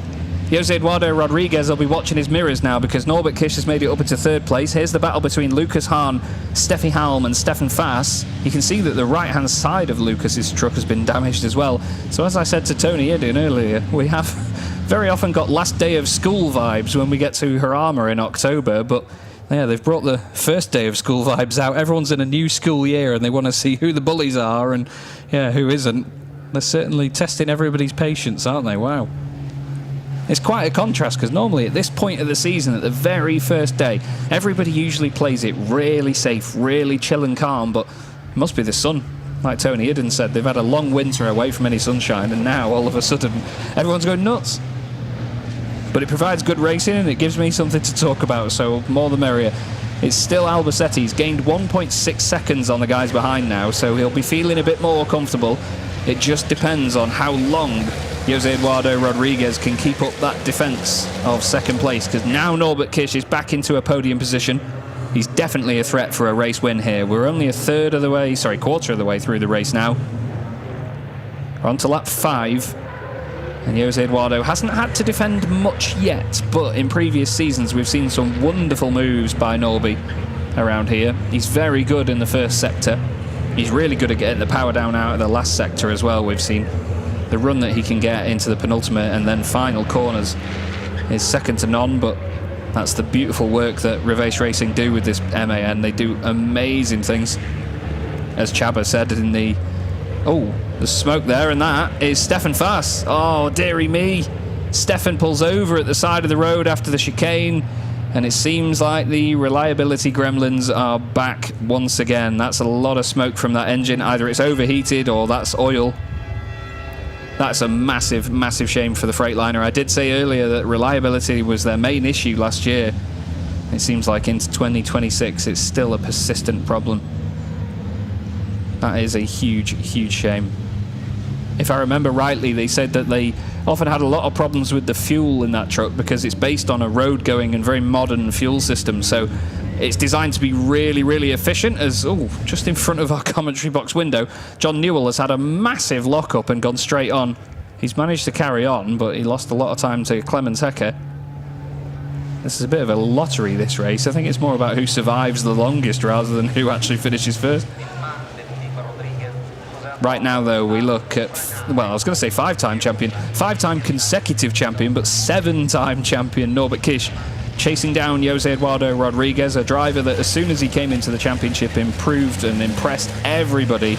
Jose Eduardo Rodriguez will be watching his mirrors now, because Norbert Kisch has made it up into third place. Here's the battle between Lucas Hahn, Steffi Halm and Stefan Faas. You can see that the right-hand side of Lucas's truck has been damaged as well. So as I said to Tony Edin earlier, we have very often got last day of school vibes when we get to Jarama in October, but yeah, they've brought the first day of school vibes out. Everyone's in a new school year and they want to see who the bullies are and yeah, who isn't. They're certainly testing everybody's patience, aren't they? Wow. It's quite a contrast, because normally at this point of the season, at the very first day, everybody usually plays it really safe, really chill and calm, but it must be the sun. Like Tony Hidden said, they've had a long winter away from any sunshine, and now all of a sudden everyone's going nuts. But it provides good racing, and it gives me something to talk about, so more the merrier. It's still Albacete. He's gained 1.6 seconds on the guys behind now, so he'll be feeling a bit more comfortable. It just depends on how long Jose Eduardo Rodriguez can keep up that defence of second place, because now Norbert Kish is back into a podium position. He's definitely a threat for a race win here. We're only quarter of the way through the race now. We're on to lap 5. And Jose Eduardo hasn't had to defend much yet, but in previous seasons we've seen some wonderful moves by Norby around here. He's very good in the first sector. He's really good at getting the power down out of the last sector as well. We've seen the run that he can get into the penultimate and then final corners is second to none, but that's the beautiful work that Revace Racing do with this MAN. They do amazing things. As Chaba said in the... Oh, there's smoke there, and that is Stefan Fass. Oh, dearie me. Stefan pulls over at the side of the road after the chicane, and it seems like the reliability gremlins are back once again. That's a lot of smoke from that engine. Either it's overheated or that's oil. That's a massive, massive shame for the Freightliner. I did say earlier that reliability was their main issue last year. It seems like into 2026 it's still a persistent problem. That is a huge, huge shame. If I remember rightly, they said that they often had a lot of problems with the fuel in that truck because it's based on a road-going and very modern fuel system. So it's designed to be really, really efficient. As just in front of our commentary box window, John Newell has had a massive lock-up and gone straight on. He's managed to carry on, but he lost a lot of time to Clemens Hecker. This is a bit of a lottery, this race. I think it's more about who survives the longest rather than who actually finishes first. Right now, though, we look at, well, I was going to say 5-time champion, 5-time consecutive champion, but 7-time champion Norbert Kish, chasing down Jose Eduardo Rodriguez, a driver that as soon as he came into the championship improved and impressed everybody,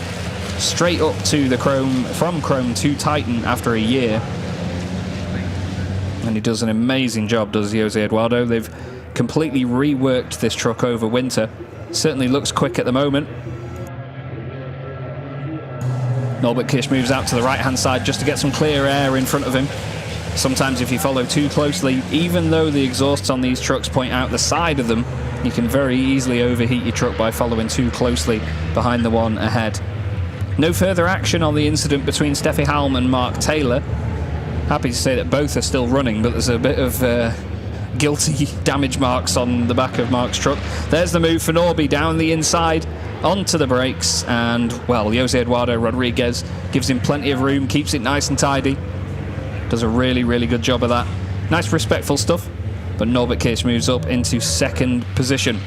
straight up to the Chrome, from Chrome to Titan after a year. And he does an amazing job, does Jose Eduardo. They've completely reworked this truck over winter. Certainly looks quick at the moment. Norbert Kish moves out to the right-hand side just to get some clear air in front of him. Sometimes if you follow too closely, even though the exhausts on these trucks point out the side of them, you can very easily overheat your truck by following too closely behind the one ahead. No further action on the incident between Steffi Halm and Mark Taylor. Happy to say that both are still running, but there's a bit of guilty damage marks on the back of Mark's truck. There's the move for Norby down the inside, onto the brakes, and, well, Jose Eduardo Rodriguez gives him plenty of room, keeps it nice and tidy. Does a really, really good job of that. Nice, respectful stuff, but Norbert Kish moves up into second position.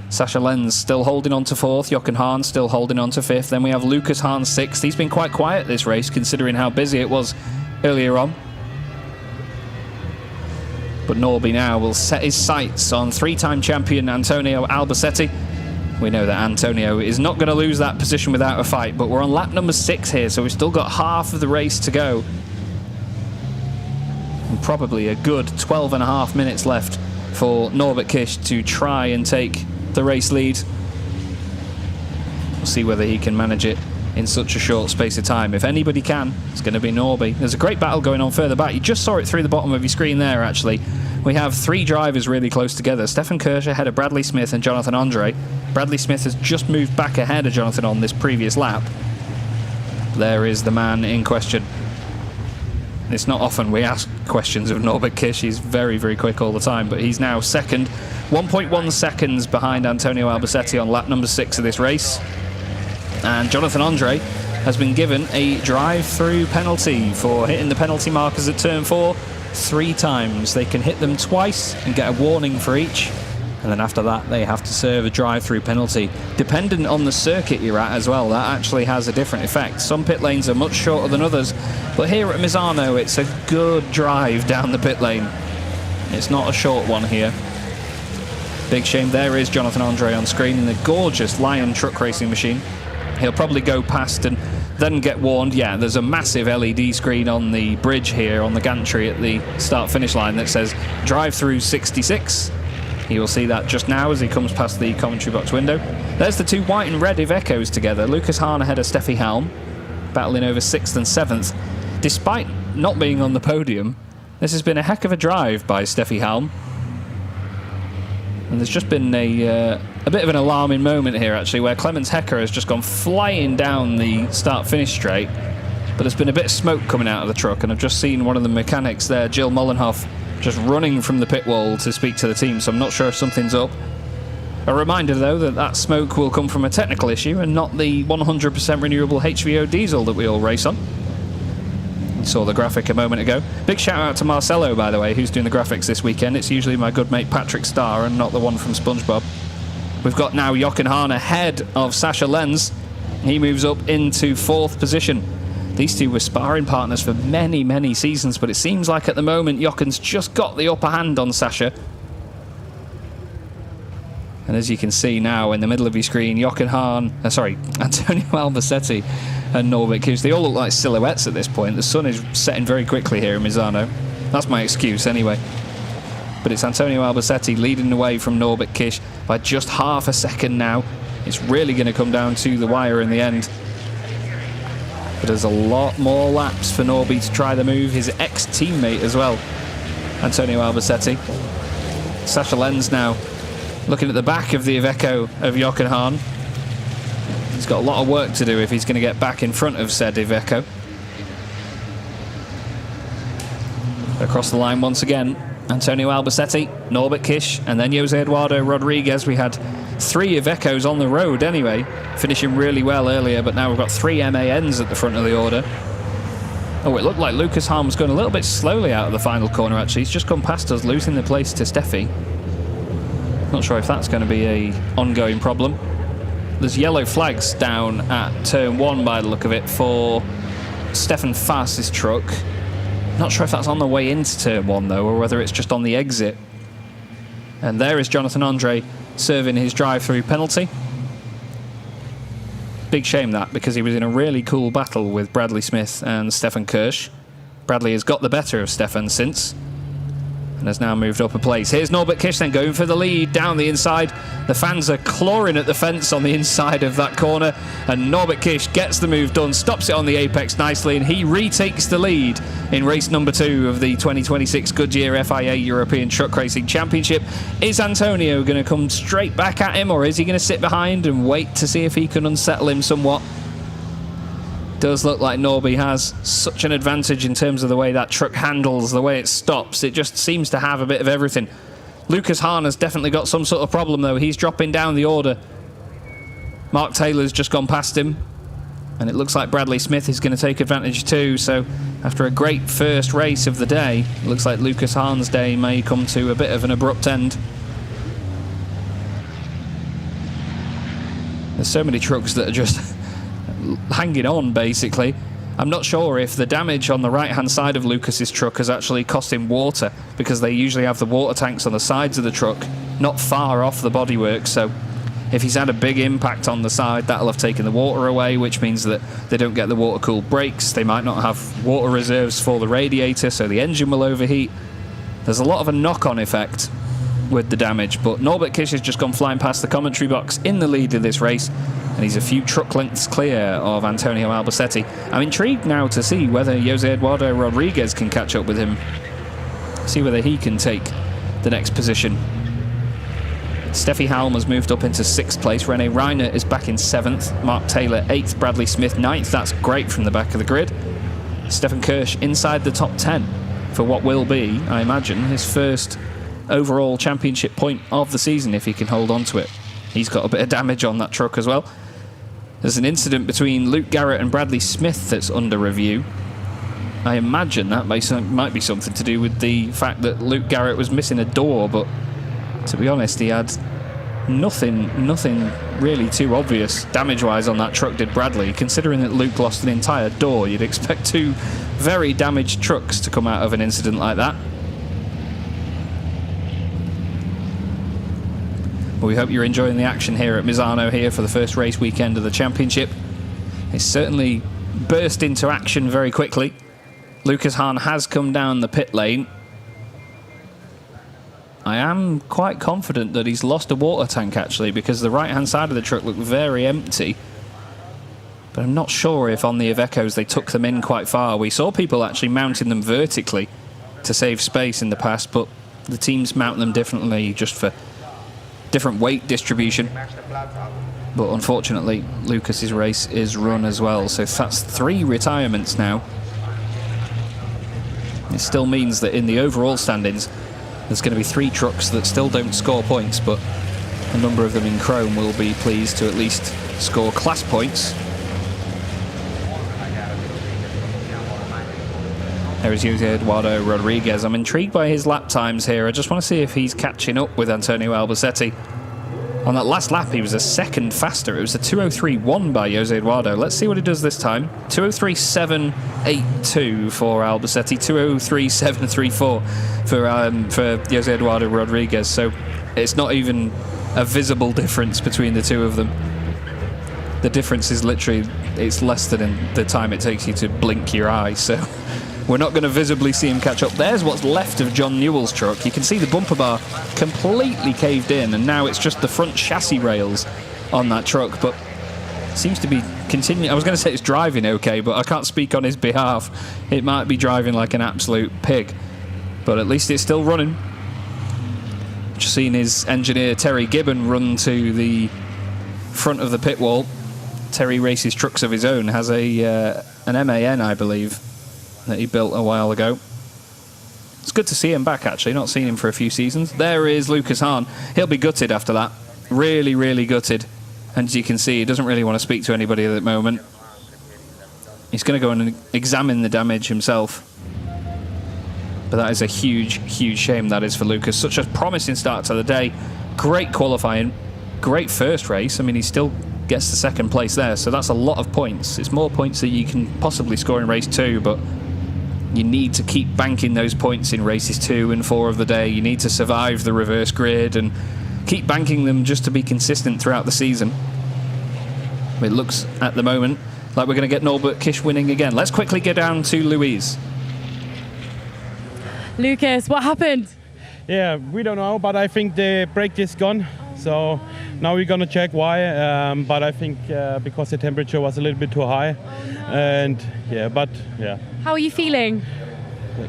Sasha Lenz still holding on to 4th, Jochen Hahn still holding on to 5th. Then we have Lucas Hahn 6th. He's been quite quiet this race, considering how busy it was earlier on. But Norby now will set his sights on 3-time champion Antonio Albacete. We know that Antonio is not going to lose that position without a fight, but we're on lap number 6 here, so we've still got half of the race to go. And probably a good 12.5 minutes left for Norbert Kish to try and take the race lead. We'll see whether he can manage it in such a short space of time. If anybody can, it's going to be Norby. There's a great battle going on further back. You just saw it through the bottom of your screen there, actually. We have 3 drivers really close together. Stefan Kirsch ahead of Bradley Smith and Jonathan Andre. Bradley Smith has just moved back ahead of Jonathan on this previous lap. There is the man in question. It's not often we ask questions of Norbert Kish. He's very, very quick all the time, but he's now second. 1.1 seconds behind Antonio Albacete on lap number 6 of this race. And Jonathan Andre has been given a drive-through penalty for hitting the penalty markers at turn 4 3 times. They can hit them twice and get a warning for each, and then after that they have to serve a drive-through penalty. Dependent on the circuit you're at as well, that actually has a different effect. Some pit lanes are much shorter than others, but here at Misano it's a good drive down the pit lane. It's not a short one here. Big shame. There is Jonathan Andre on screen in the gorgeous Lion truck racing machine. He'll probably go past and then get warned. Yeah, there's a massive LED screen on the bridge here on the gantry at the start-finish line that says drive through 66. He will see that just now as he comes past the commentary box window. There's the two white and red Ivecos together. Lucas Hahn ahead of Steffi Halm, battling over 6th and 7th. Despite not being on the podium, this has been a heck of a drive by Steffi Halm. And there's just been a bit of an alarming moment here, actually, where Clemens Hecker has just gone flying down the start-finish straight. But there's been a bit of smoke coming out of the truck, and I've just seen one of the mechanics there, Jill Mollenhoff, just running from the pit wall to speak to the team, so I'm not sure if something's up. A reminder, though, that that smoke will come from a technical issue and not the 100% renewable HVO diesel that we all race on. You saw the graphic a moment ago. Big shout out to Marcelo, by the way, who's doing the graphics this weekend. It's usually my good mate Patrick Starr and not the one from SpongeBob. We've got now Jochen Hahn ahead of Sascha Lenz. He moves up into 4th position. These two were sparring partners for many, many seasons, but it seems like at the moment Jochen's just got the upper hand on Sascha. And as you can see now in the middle of your screen, Jochen Hahn, Antonio Albacete and Norbert Kish, they all look like silhouettes at this point. The sun is setting very quickly here in Misano. That's my excuse anyway. But it's Antonio Albacete leading the way from Norbert Kish by just half a second now. It's really going to come down to the wire in the end. But there's a lot more laps for Norby to try the move. His ex-teammate as well, Antonio Albacete. Sascha Lenz now looking at the back of the Iveco of Jochen Hahn. He's got a lot of work to do if he's going to get back in front of said Iveco. Across the line once again, Antonio Albacete, Norbert Kish, and then Jose Eduardo Rodriguez. We had 3 Ivecos on the road anyway, finishing really well earlier, but now we've got 3 MANs at the front of the order. Oh, it looked like Lucas Hahn was going a little bit slowly out of the final corner, actually. He's just gone past us, losing the place to Steffi. Not sure if that's going to be a ongoing problem. There's yellow flags down at turn 1 by the look of it for Stefan Fass's truck. Not sure if that's on the way into turn 1 though, or whether it's just on the exit. And there is Jonathan Andre serving his drive-through penalty. Big shame that, because he was in a really cool battle with Bradley Smith and Stefan Kirsch. Bradley has got the better of Stefan since, and has now moved up a place. Here's Norbert Kish then going for the lead down the inside. The fans are clawing at the fence on the inside of that corner, and Norbert Kish gets the move done, stops it on the apex nicely, and he retakes the lead in race number 2 of the 2026 Goodyear FIA European Truck Racing Championship. Is Antonio going to come straight back at him, or is he going to sit behind and wait to see if he can unsettle him somewhat? Does look like Norby has such an advantage in terms of the way that truck handles, the way it stops. It just seems to have a bit of everything. Lucas Hahn has definitely got some sort of problem though. He's dropping down the order. Mark Taylor's just gone past him, and it looks like Bradley Smith is going to take advantage too. So after a great first race of the day, it looks like Lucas Hahn's day may come to a bit of an abrupt end. There's so many trucks that are just hanging on, basically. I'm not sure if the damage on the right-hand side of Lucas's truck has actually cost him water, because they usually have the water tanks on the sides of the truck, not far off the bodywork. So if he's had a big impact on the side, that'll have taken the water away, which means that they don't get the water-cooled brakes. They might not have water reserves for the radiator, so the engine will overheat. There's a lot of a knock-on effect with the damage, but Norbert Kish has just gone flying past the commentary box in the lead of this race, and he's a few truck lengths clear of Antonio Albacete. I'm intrigued now to see whether Jose Eduardo Rodriguez can catch up with him, see whether he can take the next position. Steffi Halm has moved up into 6th place. Rene Reiner is back in 7th. Mark Taylor 8th. Bradley Smith 9th. That's great from the back of the grid. Stefan Kirsch inside the top 10 for what will be, I imagine, his first overall championship point of the season, if he can hold on to it. He's got a bit of damage on that truck as well. There's an incident between Luke Garrett and Bradley Smith that's under review. I imagine that might be something to do with the fact that Luke Garrett was missing a door, but to be honest, he had nothing really too obvious damage-wise on that truck, did Bradley. Considering that Luke lost an entire door, you'd expect 2 very damaged trucks to come out of an incident like that. Well, we hope you're enjoying the action here at Misano here for the first race weekend of the championship. It's certainly burst into action very quickly. Lucas Hahn has come down the pit lane. I am quite confident that he's lost a water tank, actually, because the right-hand side of the truck looked very empty. But I'm not sure if on the Ivecos they took them in quite far. We saw people actually mounting them vertically to save space in the past, but the teams mount them differently just for different weight distribution. But unfortunately, Lucas's race is run as well, so that's 3 retirements now. It still means that in the overall standings, there's going to be 3 trucks that still don't score points, but a number of them in chrome will be pleased to at least score class points. There is Jose Eduardo Rodriguez. I'm intrigued by his lap times here. I just want to see if he's catching up with Antonio Albacete. On that last lap, he was a second faster. It was a 2:03.1 by Jose Eduardo. Let's see what he does this time. 2:03.782 for Albacete, 2:03.734 for Jose Eduardo Rodriguez. So it's not even a visible difference between the two of them. The difference is literally, it's less than the time it takes you to blink your eye. So we're not going to visibly see him catch up. There's what's left of John Newell's truck. You can see the bumper bar completely caved in, and now it's just the front chassis rails on that truck, but seems to be continuing. I was going to say it's driving okay, but I can't speak on his behalf. It might be driving like an absolute pig, but at least it's still running. Just seen his engineer Terry Gibbon run to the front of the pit wall. Terry races trucks of his own, has an MAN, I believe, that he built a while ago. It's good to see him back, actually. Not seen him for a few seasons. There is Lucas Hahn. He'll be gutted after that. Really, really gutted. And as you can see, he doesn't really want to speak to anybody at the moment. He's going to go and examine the damage himself. But that is a huge, huge shame, that is, for Lucas. Such a promising start to the day. Great qualifying. Great first race. I mean, he still gets the second place there, so that's a lot of points. It's more points that you can possibly score in race 2, but you need to keep banking those points in races 2 and 4 of the day. You need to survive the reverse grid and keep banking them just to be consistent throughout the season. It looks at the moment like we're going to get Norbert Kish winning again. Let's quickly go down to Louise. Lucas, what happened? Yeah, we don't know, but I think the brake is gone. So now we're gonna check why, but I think because the temperature was a little bit too high, and yeah. How are you feeling?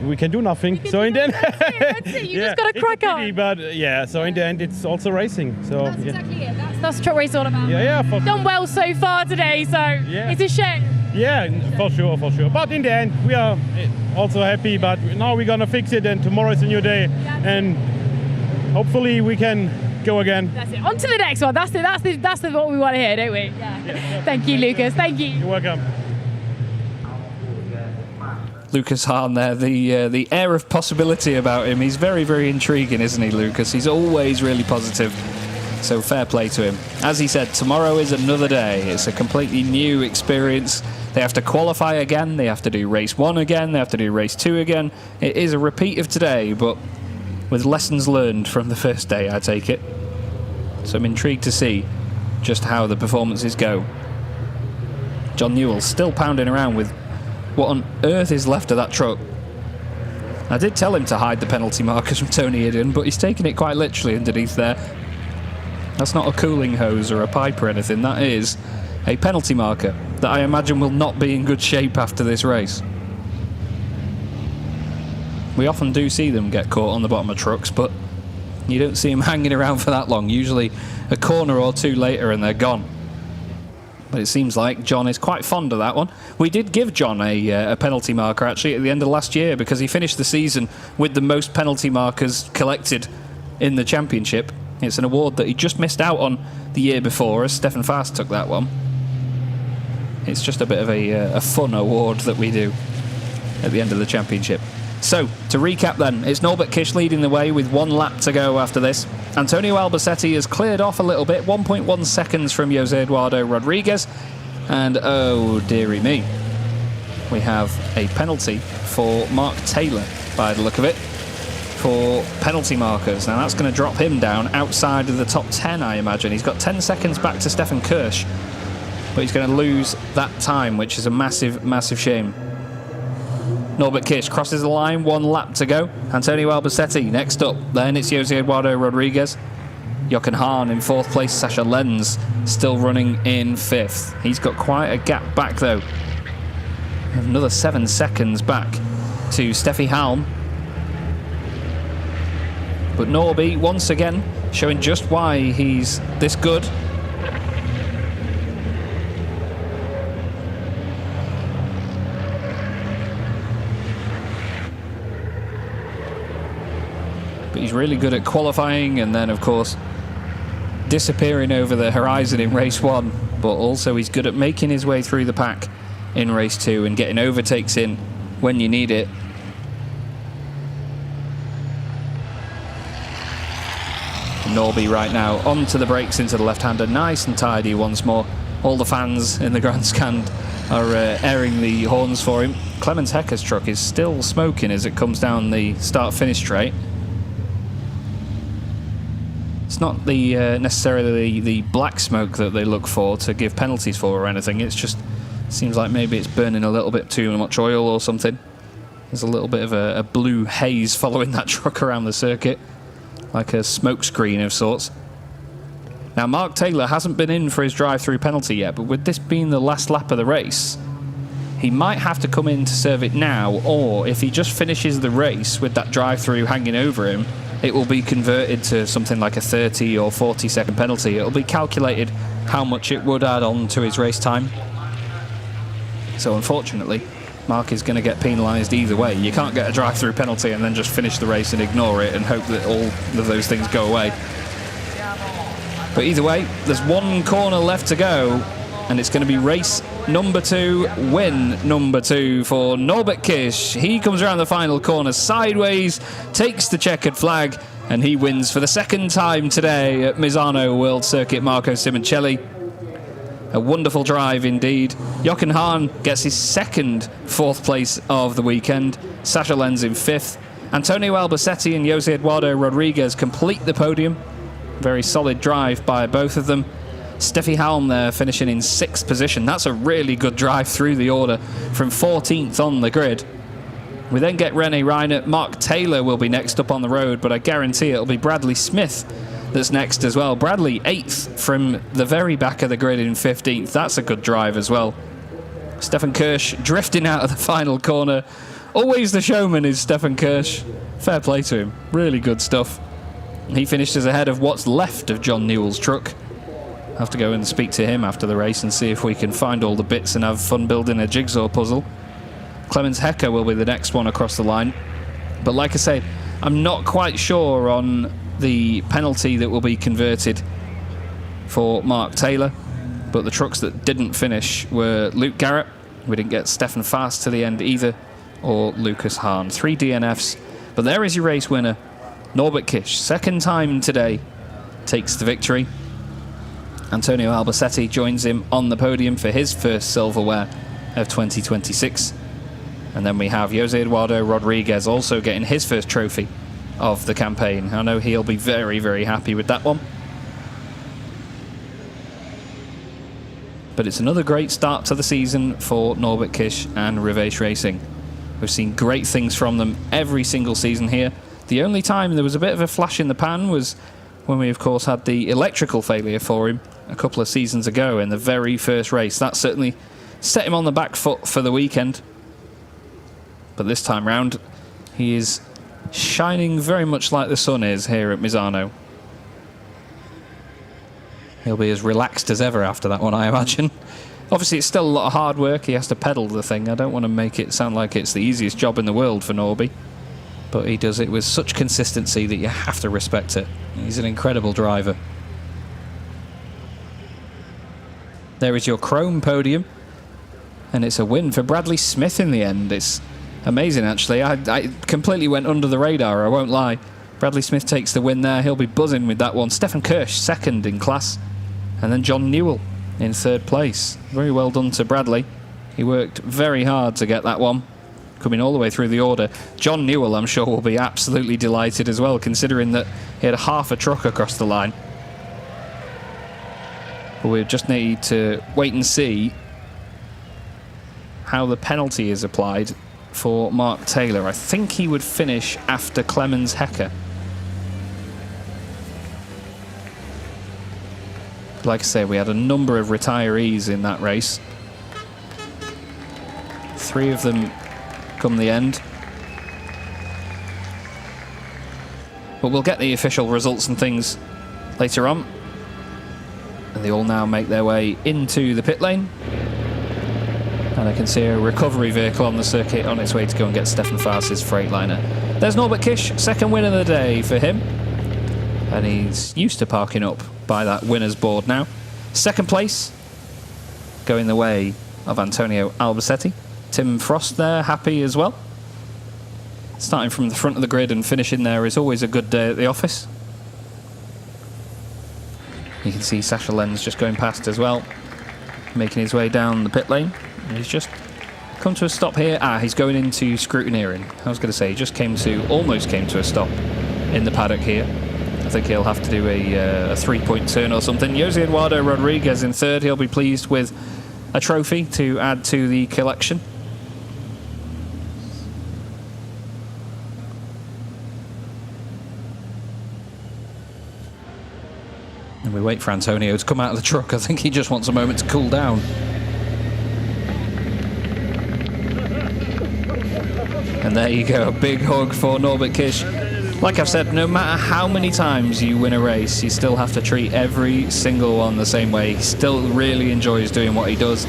We can do nothing. So in the end, that's it. You just gotta crack on. But yeah, so in the end, it's also racing. So that's exactly it. That's what race all about. Yeah. Done well so far today, so it's a shame. Yeah, for sure. But in the end, we are also happy. But now we're gonna fix it, and tomorrow is a new day, and hopefully we can go again. That's it. On to the next one. That's what we want to hear, don't we? Yeah. Thank you, Lucas. Thank you. You're welcome. Lucas Hahn there, the air of possibility about him. He's very, very intriguing, isn't he, Lucas? He's always really positive. So fair play to him. As he said, tomorrow is another day. It's a completely new experience. They have to qualify again. They have to do race 1 again. They have to do race 2 again. It is a repeat of today, but with lessons learned from the first day, I take it. So I'm intrigued to see just how the performances go. John Newell still pounding around with what on earth is left of that truck. I did tell him to hide the penalty markers from Tony Idden, but he's taken it quite literally underneath there. That's not a cooling hose or a pipe or anything. That is a penalty marker that I imagine will not be in good shape after this race. We often do see them get caught on the bottom of trucks, but you don't see them hanging around for that long. Usually a corner or two later and they're gone. But it seems like John is quite fond of that one. We did give John a penalty marker, actually, at the end of last year, because he finished the season with the most penalty markers collected in the championship. It's an award that he just missed out on the year before, as Stefan Fast took that one. It's just a bit of a fun award that we do at the end of the championship. So, to recap then, it's Norbert Kish leading the way with 1 lap to go after this. Antonio Albacete has cleared off a little bit, 1.1 seconds from Jose Eduardo Rodriguez. And oh dearie me, we have a penalty for Mark Taylor by the look of it, for penalty markers. Now that's going to drop him down outside of the top 10, I imagine. He's got 10 seconds back to Stefan Kirsch, but he's going to lose that time, which is a massive, massive shame. Norbert Kirsch crosses the line, 1 lap to go. Antonio Albacete next up. Then it's Jose Eduardo Rodriguez. Jochen Hahn in 4th place. Sasha Lenz still running in 5th. He's got quite a gap back though. Another 7 seconds back to Steffi Halm. But Norby, once again, showing just why he's this good. But he's really good at qualifying and then, of course, disappearing over the horizon in race 1. But also he's good at making his way through the pack in race 2 and getting overtakes in when you need it. Norby right now onto the brakes into the left-hander, nice and tidy once more. All the fans in the grandstand are airing the horns for him. Clemens Hecker's truck is still smoking as it comes down the start-finish straight. It's not the necessarily the black smoke that they look for to give penalties for or anything. It's just seems like maybe it's burning a little bit too much oil or something. There's a little bit of a blue haze following that truck around the circuit, like a smoke screen of sorts. Now, Mark Taylor hasn't been in for his drive-through penalty yet, but with this being the last lap of the race, he might have to come in to serve it now, or if he just finishes the race with that drive-through hanging over him, it will be converted to something like a 30 or 40 second penalty. It'll be calculated how much it would add on to his race time. So unfortunately, Mark is going to get penalised either way. You can't get a drive-through penalty and then just finish the race and ignore it and hope that all of those things go away. But either way, there's 1 corner left to go, and it's going to be race number 2, win number 2 for Norbert Kirsch. He comes around the final corner sideways, takes the checkered flag, and he wins for the 2nd time today at Misano World Circuit. Marco Simoncelli. A wonderful drive indeed. Jochen Hahn gets his 2nd 4th place of the weekend. Sasha Lenz in 5th. Antonio Albacete and Jose Eduardo Rodriguez complete the podium. Very solid drive by both of them. Steffi Halm there finishing in 6th position. That's a really good drive through the order from 14th on the grid. We then get Rene Reinert. Mark Taylor will be next up on the road, but I guarantee it'll be Bradley Smith that's next as well. Bradley 8th from the very back of the grid in 15th. That's a good drive as well. Stefan Kirsch drifting out of the final corner. Always the showman is Stefan Kirsch. Fair play to him. Really good stuff. He finishes ahead of what's left of John Newell's truck. I'll have to go and speak to him after the race and see if we can find all the bits and have fun building a jigsaw puzzle. Clemens Hecker will be the next one across the line. But like I say, I'm not quite sure on the penalty that will be converted for Mark Taylor. But the trucks that didn't finish were Luke Garrett. We didn't get Stefan Fast to the end either, or Lucas Hahn. 3 DNFs. But there is your race winner. Norbert Kirsch, 2nd time today, takes the victory. Antonio Albacete joins him on the podium for his first silverware of 2026. And then we have Jose Eduardo Rodriguez also getting his first trophy of the campaign. I know he'll be very, very happy with that one. But it's another great start to the season for Norbert Kirsch and Reveish Racing. We've seen great things from them every single season here. The only time there was a bit of a flash in the pan was when we, of course, had the electrical failure for him a couple of seasons ago in the very first race. That certainly set him on the back foot for the weekend. But this time round, he is shining very much like the sun is here at Misano. He'll be as relaxed as ever after that one, I imagine. Obviously, it's still a lot of hard work. He has to pedal the thing. I don't want to make it sound like it's the easiest job in the world for Norby. But he does it with such consistency that you have to respect it. He's an incredible driver. There is your chrome podium. And it's a win for Bradley Smith in the end. It's amazing, actually. I completely went under the radar, I won't lie. Bradley Smith takes the win there. He'll be buzzing with that one. Stefan Kirsch, 2nd in class. And then John Newell in 3rd place. Very well done to Bradley. He worked very hard to get that one. coming all the way through the order. John Newell, I'm sure, will be absolutely delighted as well, considering that he had half a truck across the line. But we just need to wait and see how the penalty is applied for Mark Taylor. I think he would finish after Clemens Hecker. Like I say, we had a number of retirees in that race. 3 of them come the end. But we'll get the official results and things later on. And they all now make their way into the pit lane. And I can see a recovery vehicle on the circuit on its way to go and get Stefan Fars's Freightliner. There's Norbert Kish, second win of the day for him. And he's used to parking up by that winner's board now. Second place, going the way of Antonio Albacete. Tim Frost there, happy as well. Starting from the front of the grid and finishing there is always a good day at the office. You can see Sasha Lenz just going past as well, making his way down the pit lane. And he's just come to a stop here. He's going into scrutineering. I was going to say, he just almost came to a stop in the paddock here. I think he'll have to do a 3-point turn or something. Jose Eduardo Rodriguez in third. He'll be pleased with a trophy to add to the collection. And we wait for Antonio to come out of the truck. I think he just wants a moment to cool down. And there you go, a big hug for Norbert Kish. Like I've said, no matter how many times you win a race, you still have to treat every single one the same way. He still really enjoys doing what he does,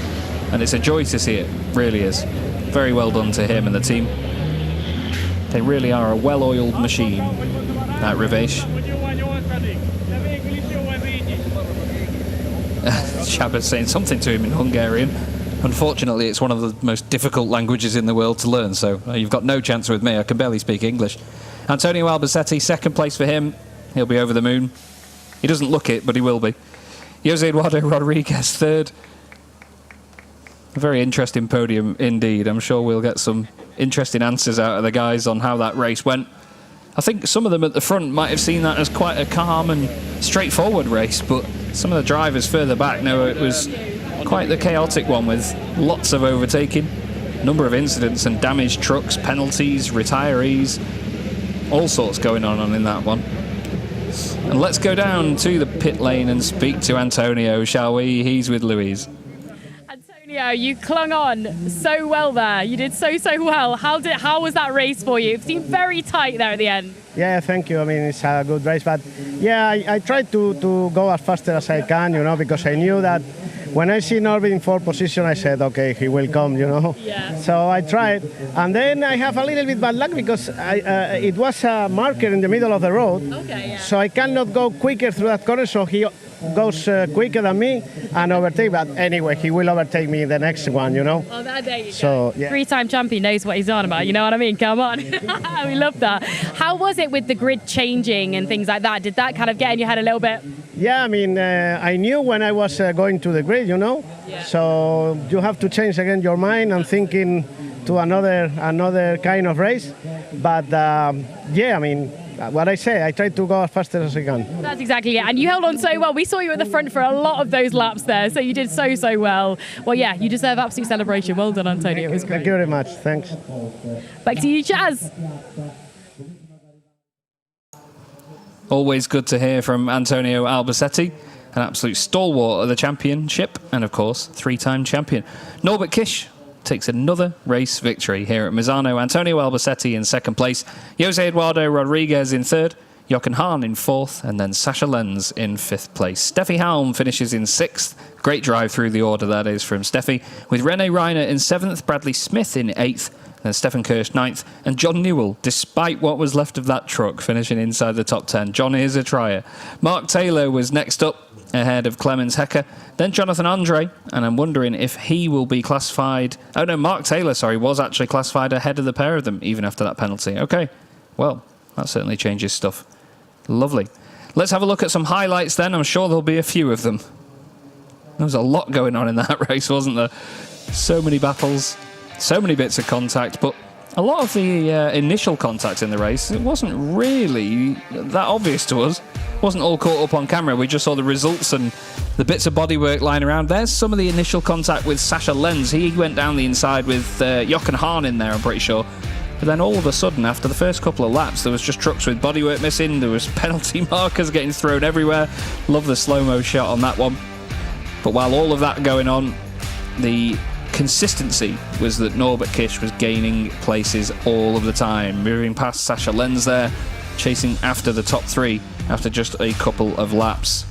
and it's a joy to see it, really is. Very well done to him and the team. They really are a well-oiled machine at Rivesh. Shaba's saying something to him in Hungarian. Unfortunately, it's one of the most difficult languages in the world to learn, so you've got no chance with me. I can barely speak English. Antonio Albacete, second place for him. He'll be over the moon. He doesn't look it, but he will be. Jose Eduardo Rodriguez, third. A very interesting podium indeed. I'm sure we'll get some interesting answers out of the guys on how that race went. I think some of them at the front might have seen that as quite a calm and straightforward race, but some of the drivers further back know it was quite the chaotic one with lots of overtaking, number of incidents and damaged trucks, penalties, retirees, all sorts going on in that one. And let's go down to the pit lane and speak to Antonio, shall we? He's with Louise. Antonio, you clung on so well there. You did so well. How was that race for you? It seemed very tight there at the end. Yeah, thank you. I mean, it's a good race, but yeah, I tried to go as fast as I can, because I knew that when I see Norbert in fourth position, I said, okay, he will come, Yeah. So I tried. And then I have a little bit bad luck because it was a marker in the middle of the road. Okay, yeah. So I cannot go quicker through that corner, so he goes quicker than me and overtake. But anyway, he will overtake me in the next one, Oh, there you go. So, yeah. 3-time champion knows what he's on about, you know what I mean? Come on. We love that. How was it with the grid changing and things like that? Did that kind of get in your head a little bit? Yeah, I mean, I knew when I was going to the grid, Yeah. So you have to change again your mind and thinking to another kind of race. But yeah, I mean, what I say, I try to go as fast as I can. That's exactly it. And you held on so well. We saw you at the front for a lot of those laps there, so you did so well. Well, yeah, you deserve absolute celebration. Well done, Antonio. It was great. Thank you very much. Thanks. Back to you, Chaz. Always good to hear from Antonio Albacete, an absolute stalwart of the championship, and of course, 3-time champion. Norbert Kish takes another race victory here at Misano. Antonio Albacete in second place, Jose Eduardo Rodriguez in third, Jochen Hahn in fourth, and then Sasha Lenz in fifth place. Steffi Halm finishes in sixth. Great drive through the order, that is, from Steffi, with Rene Reiner in seventh, Bradley Smith in eighth, then Stefan Kirsch ninth, and John Newell, despite what was left of that truck, finishing inside the top 10. John is a trier. Mark Taylor was next up, ahead of Clemens Hecker, then Jonathan Andre, and I'm wondering if he will be classified... Oh no, Mark Taylor, was actually classified ahead of the pair of them, even after that penalty. Okay, well, that certainly changes stuff. Lovely. Let's have a look at some highlights then. I'm sure there'll be a few of them. There was a lot going on in that race, wasn't there? So many battles, so many bits of contact, but a lot of the initial contact in the race, it wasn't really that obvious to us. It wasn't all caught up on camera. We just saw the results and the bits of bodywork lying around. There's some of the initial contact with Sascha Lenz. He went down the inside with Jochen Hahn in there, I'm pretty sure. But then all of a sudden, after the first couple of laps, there was just trucks with bodywork missing. There was penalty markers getting thrown everywhere. Love the slow-mo shot on that one. But while all of that going on, the consistency was that Norbert Kish was gaining places all of the time, moving past Sascha Lenz there, chasing after the top three after just a couple of laps.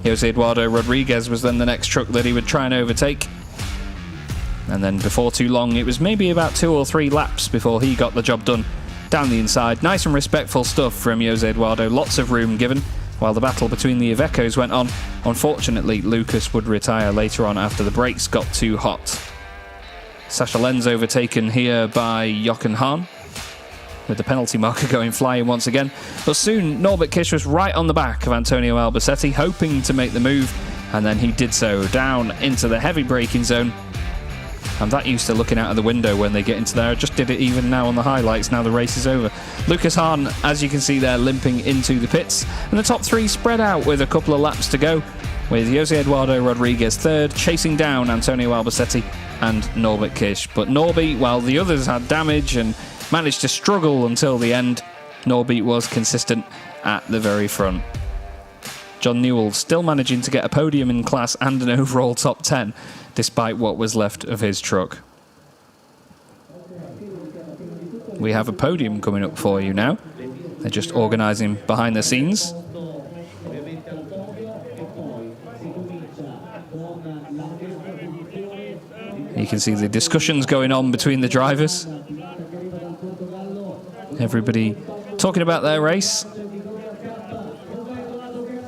Jose Eduardo Rodriguez was then the next truck that he would try and overtake. And then before too long, it was maybe about 2 or 3 laps before he got the job done down the inside. Nice and respectful stuff from Jose Eduardo, lots of room given. While the battle between the Ivecos went on, unfortunately, Lucas would retire later on after the brakes got too hot. Sascha Lenz overtaken here by Jochen Hahn, with the penalty marker going flying once again. But soon, Norbert Kish was right on the back of Antonio Albacete, hoping to make the move, and then he did so, down into the heavy braking zone. I'm that used to looking out of the window when they get into there. I just did it even now on the highlights, now the race is over. Lucas Hahn, as you can see there, limping into the pits. And the top 3 spread out with a couple of laps to go, with Jose Eduardo Rodriguez third, chasing down Antonio Albacete and Norbert Kish. But Norby, while the others had damage and managed to struggle until the end, Norby was consistent at the very front. John Newell still managing to get a podium in class and an overall top 10, despite what was left of his truck. We have a podium coming up for you now. They're just organising behind the scenes. You can see the discussions going on between the drivers. Everybody talking about their race.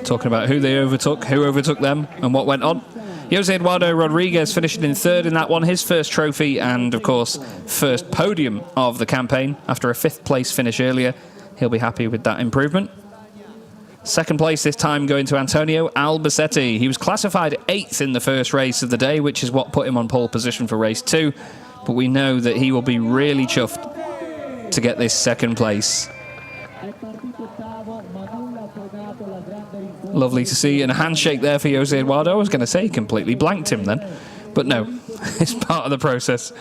Talking about who they overtook, who overtook them, and what went on. Jose Eduardo Rodriguez finishing in third in that one, his first trophy and, of course, first podium of the campaign after a 5th place finish earlier. He'll be happy with that improvement. Second place this time going to Antonio Albacete. He was classified 8th in the first race of the day, which is what put him on pole position for race 2. But we know that he will be really chuffed to get this second place. Lovely to see, and a handshake there for Jose Eduardo. I was going to say he completely blanked him then, but no, it's part of the process.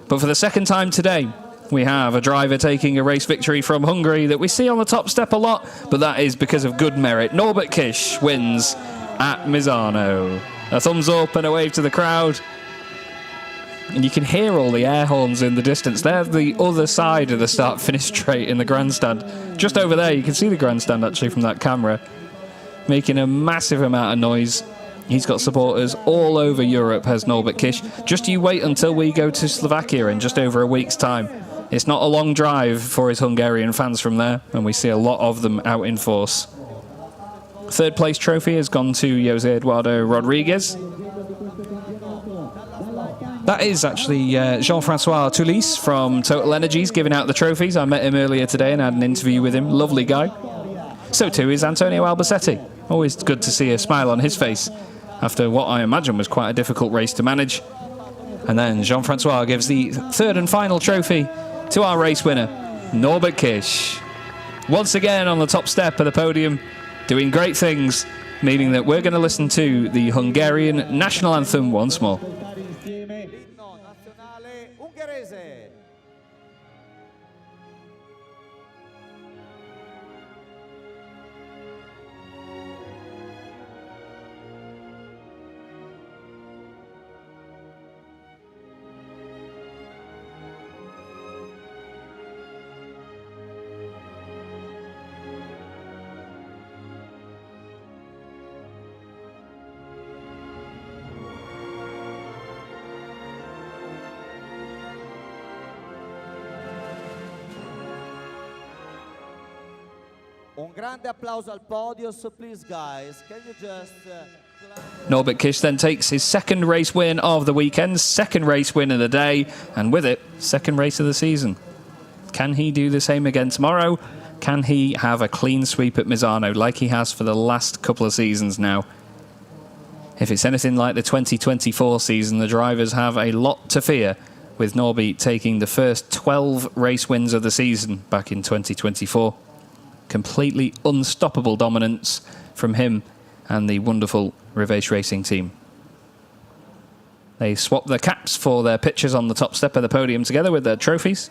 But for the second time today, we have a driver taking a race victory from Hungary that we see on the top step a lot, but that is because of good merit. Norbert Kish wins at Misano. A thumbs up and a wave to the crowd. And you can hear all the air horns in the distance. They're the other side of the start-finish straight in the grandstand. Just over there, you can see the grandstand actually from that camera, making a massive amount of noise. He's got supporters all over Europe, has Norbert Kish. Just you wait until we go to Slovakia in just over a week's time. It's not a long drive for his Hungarian fans from there, and we see a lot of them out in force. Third place trophy has gone to Jose Eduardo Rodriguez. That is actually Jean-Francois Toulis from Total Energies giving out the trophies. I met him earlier today and had an interview with him. Lovely guy. So too is Antonio Albacete. Always good to see a smile on his face after what I imagine was quite a difficult race to manage. And then Jean-Francois gives the third and final trophy to our race winner, Norbert Kish. Once again on the top step of the podium, doing great things, meaning that we're going to listen to the Hungarian national anthem once more. Norbert Kish then takes his second race win of the weekend, second race win of the day, and with it, second race of the season. Can he do the same again tomorrow? Can he have a clean sweep at Misano like he has for the last couple of seasons now? If it's anything like the 2024 season, the drivers have a lot to fear with Norby taking the first 12 race wins of the season back in 2024. Completely unstoppable dominance from him and the wonderful Revace Racing team. They swap their caps for their pictures on the top step of the podium together with their trophies.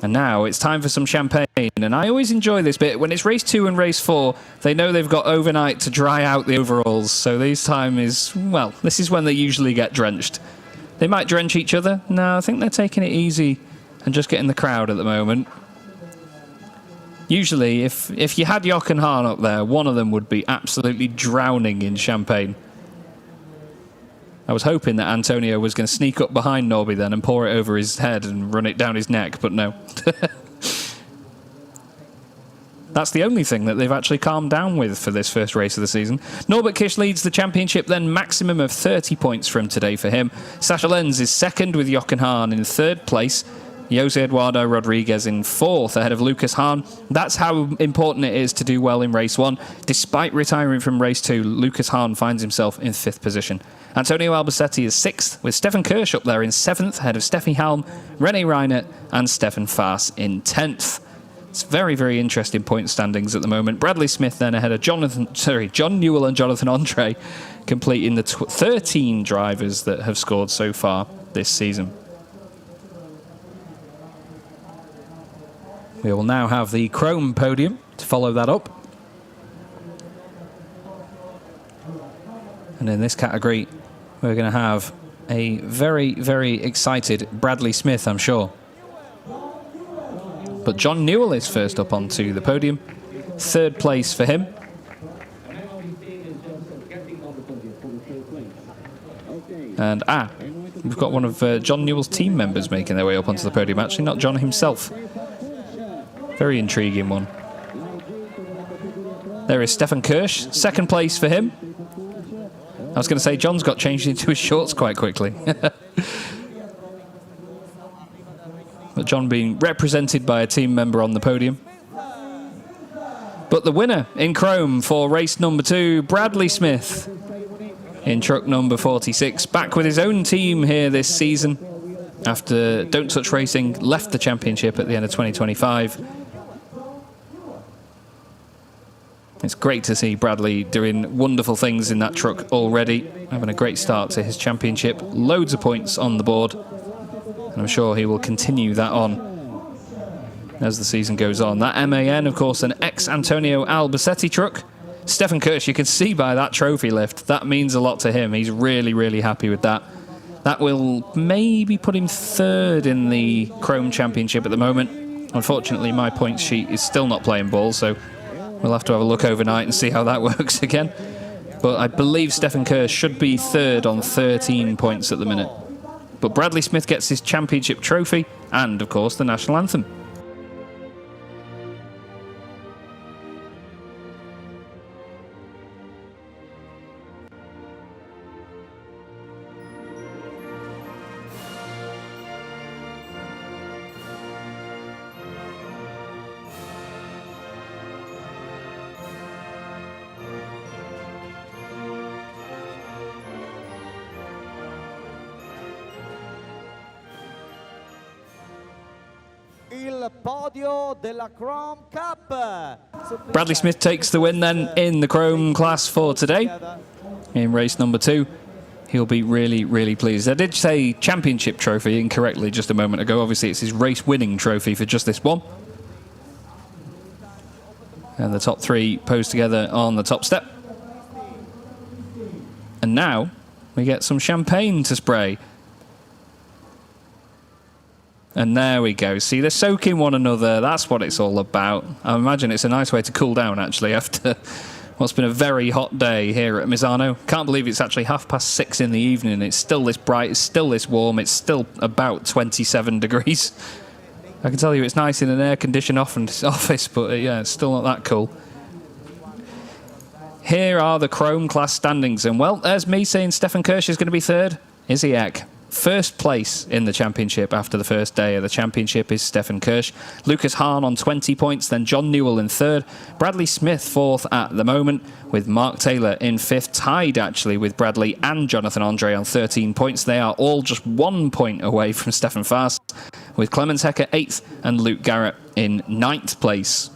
And now it's time for some champagne. And I always enjoy this bit. When it's race 2 and race 4, they know they've got overnight to dry out the overalls. So this time is, well, this is when they usually get drenched. They might drench each other. No, I think they're taking it easy and just getting the crowd at the moment. Usually, if you had Jochen Hahn up there, one of them would be absolutely drowning in champagne. I was hoping that Antonio was going to sneak up behind Norby then and pour it over his head and run it down his neck, but no. That's the only thing that they've actually calmed down with for this first race of the season. Norbert Kish leads the championship, then maximum of 30 points from today for him. Sasha Lenz is second with Jochen Hahn in third place. Jose Eduardo Rodriguez in fourth ahead of Lucas Hahn. That's how important it is to do well in race 1. Despite retiring from race 2, Lucas Hahn finds himself in 5th position. Antonio Albacete is 6th, with Stefan Kirsch up there in 7th, ahead of Steffi Halm, René Reinert and Stefan Faas in 10th. It's very, very interesting point standings at the moment. Bradley Smith then ahead of John Newell and Jonathan Andre, completing the 13 drivers that have scored so far this season. We will now have the Chrome podium to follow that up. And in this category, we're going to have a very, very excited Bradley Smith, I'm sure. But John Newell is first up onto the podium. Third place for him. And we've got one of John Newell's team members making their way up onto the podium, actually, not John himself. Very intriguing one. There is Stefan Kirsch, second place for him. I was going to say, John's got changed into his shorts quite quickly. But John being represented by a team member on the podium. But the winner in Chrome for race number 2, Bradley Smith, in truck number 46, back with his own team here this season, after Don't Touch Racing left the championship at the end of 2025. It's great to see Bradley doing wonderful things in that truck already, having a great start to his championship. Loads of points on the board, and I'm sure he will continue that on as the season goes on. That MAN, of course, an ex-Antonio Albacete truck. Stefan Kirsch, you can see by that trophy lift, that means a lot to him. He's really, really happy with that. That will maybe put him third in the Chrome Championship at the moment. Unfortunately, my points sheet is still not playing ball, so we'll have to have a look overnight and see how that works again. But I believe Stefan Kirsch should be third on 13 points at the minute. But Bradley Smith gets his championship trophy and, of course, the national anthem. Bradley Smith takes the win then in the Chrome class for today in race number 2. He'll be really, really pleased. I did say championship trophy incorrectly just a moment ago. Obviously, it's his race winning trophy for just this one. And the top 3 pose together on the top step. And now we get some champagne to spray. And there we go. See, they're soaking one another. That's what it's all about. I imagine it's a nice way to cool down, actually, after what's been a very hot day here at Misano. Can't believe it's actually 6:30 in the evening. It's still this bright. It's still this warm. It's still about 27 degrees. I can tell you it's nice in an air-conditioned office, but yeah, it's still not that cool. Here are the Chrome class standings. And, well, there's me saying Stefan Kirsch is going to be third. Izzy Eck. first place in the championship after the first day of the championship is Stefan Kirsch. Lucas Hahn on 20 points, then John Newell in third. Bradley Smith fourth at the moment, with Mark Taylor in fifth, tied actually with Bradley and Jonathan Andre on 13 points. They are all just 1 point away from Stefan Fast, with Clemens Hecker eighth and Luke Garrett in ninth place.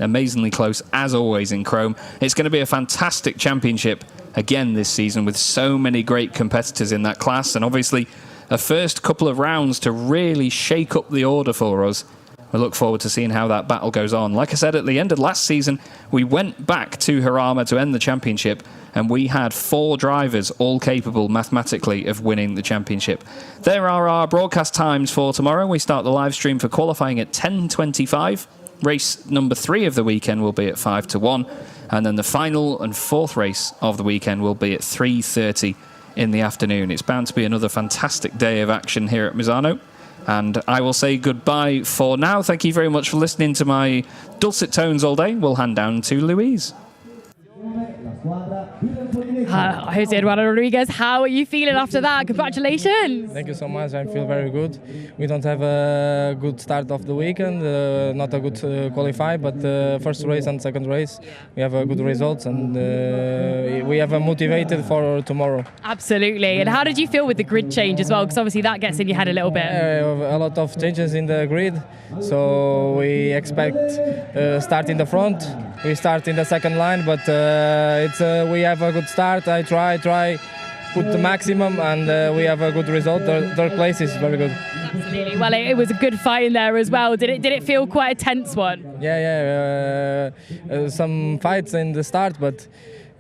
Amazingly close, as always, in Chrome. It's going to be a fantastic championship again this season, with so many great competitors in that class, and obviously a first couple of rounds to really shake up the order for us. We look forward to seeing how that battle goes on. Like I said, at the end of last season, we went back to Jarama to end the championship, and we had 4 drivers all capable mathematically of winning the championship. There are our broadcast times for tomorrow. We start the live stream for qualifying at 10:25. Race number 3 of the weekend will be at 5 to 1. And then the final and 4th race of the weekend will be at 3:30 in the afternoon. It's bound to be another fantastic day of action here at Misano. And I will say goodbye for now. Thank you very much for listening to my dulcet tones all day. We'll hand down to Louise. Jose Eduardo Rodriguez, how are you feeling after that? Congratulations. Thank you so much. I feel very good. We don't have a good start of the weekend, not a good qualify, but first race and second race, we have good results, and we have motivated for tomorrow. Absolutely. And how did you feel with the grid change as well? Because obviously that gets in your head a little bit. A lot of changes in the grid, so we expect start in the front. We start in the second line, but we have a good start. I try, put the maximum, and we have a good result. Third place is very good. Absolutely. Well, it was a good fight in there as well. Did it feel quite a tense one? Yeah. Some fights in the start, but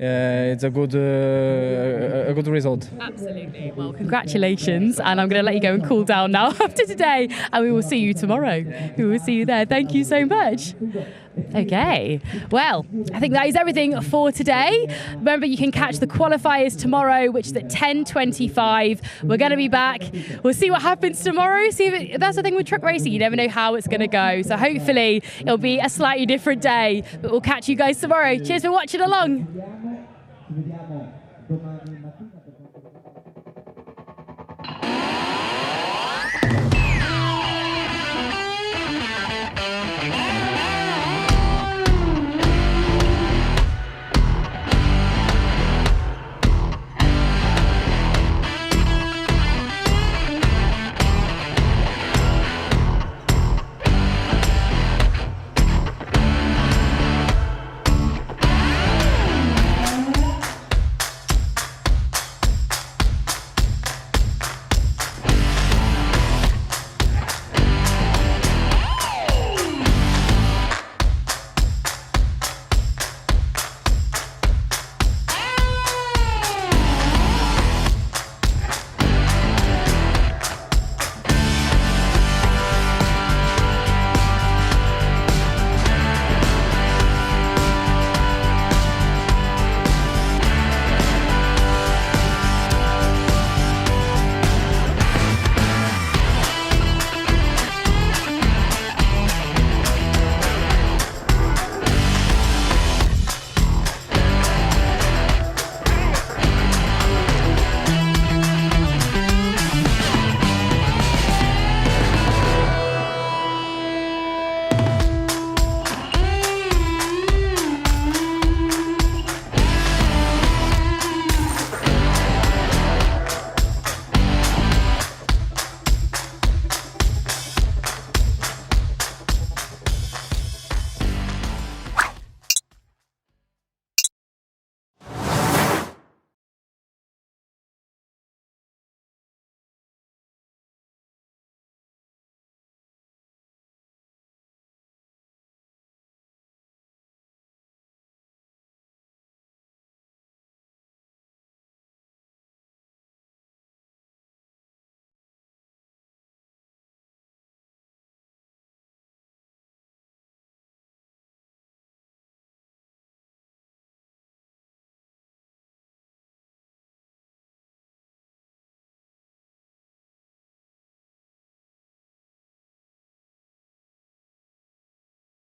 it's a good result. Absolutely. Well, congratulations, and I'm going to let you go and cool down now after today, and we will see you tomorrow. We will see you there. Thank you so much. Okay, well, I think that is everything for today. Remember, you can catch the qualifiers tomorrow, which is at 10:25. We're going to be back. We'll see what happens tomorrow. That's the thing with truck racing. You never know how it's going to go. So hopefully it'll be a slightly different day. But we'll catch you guys tomorrow. Cheers for watching along.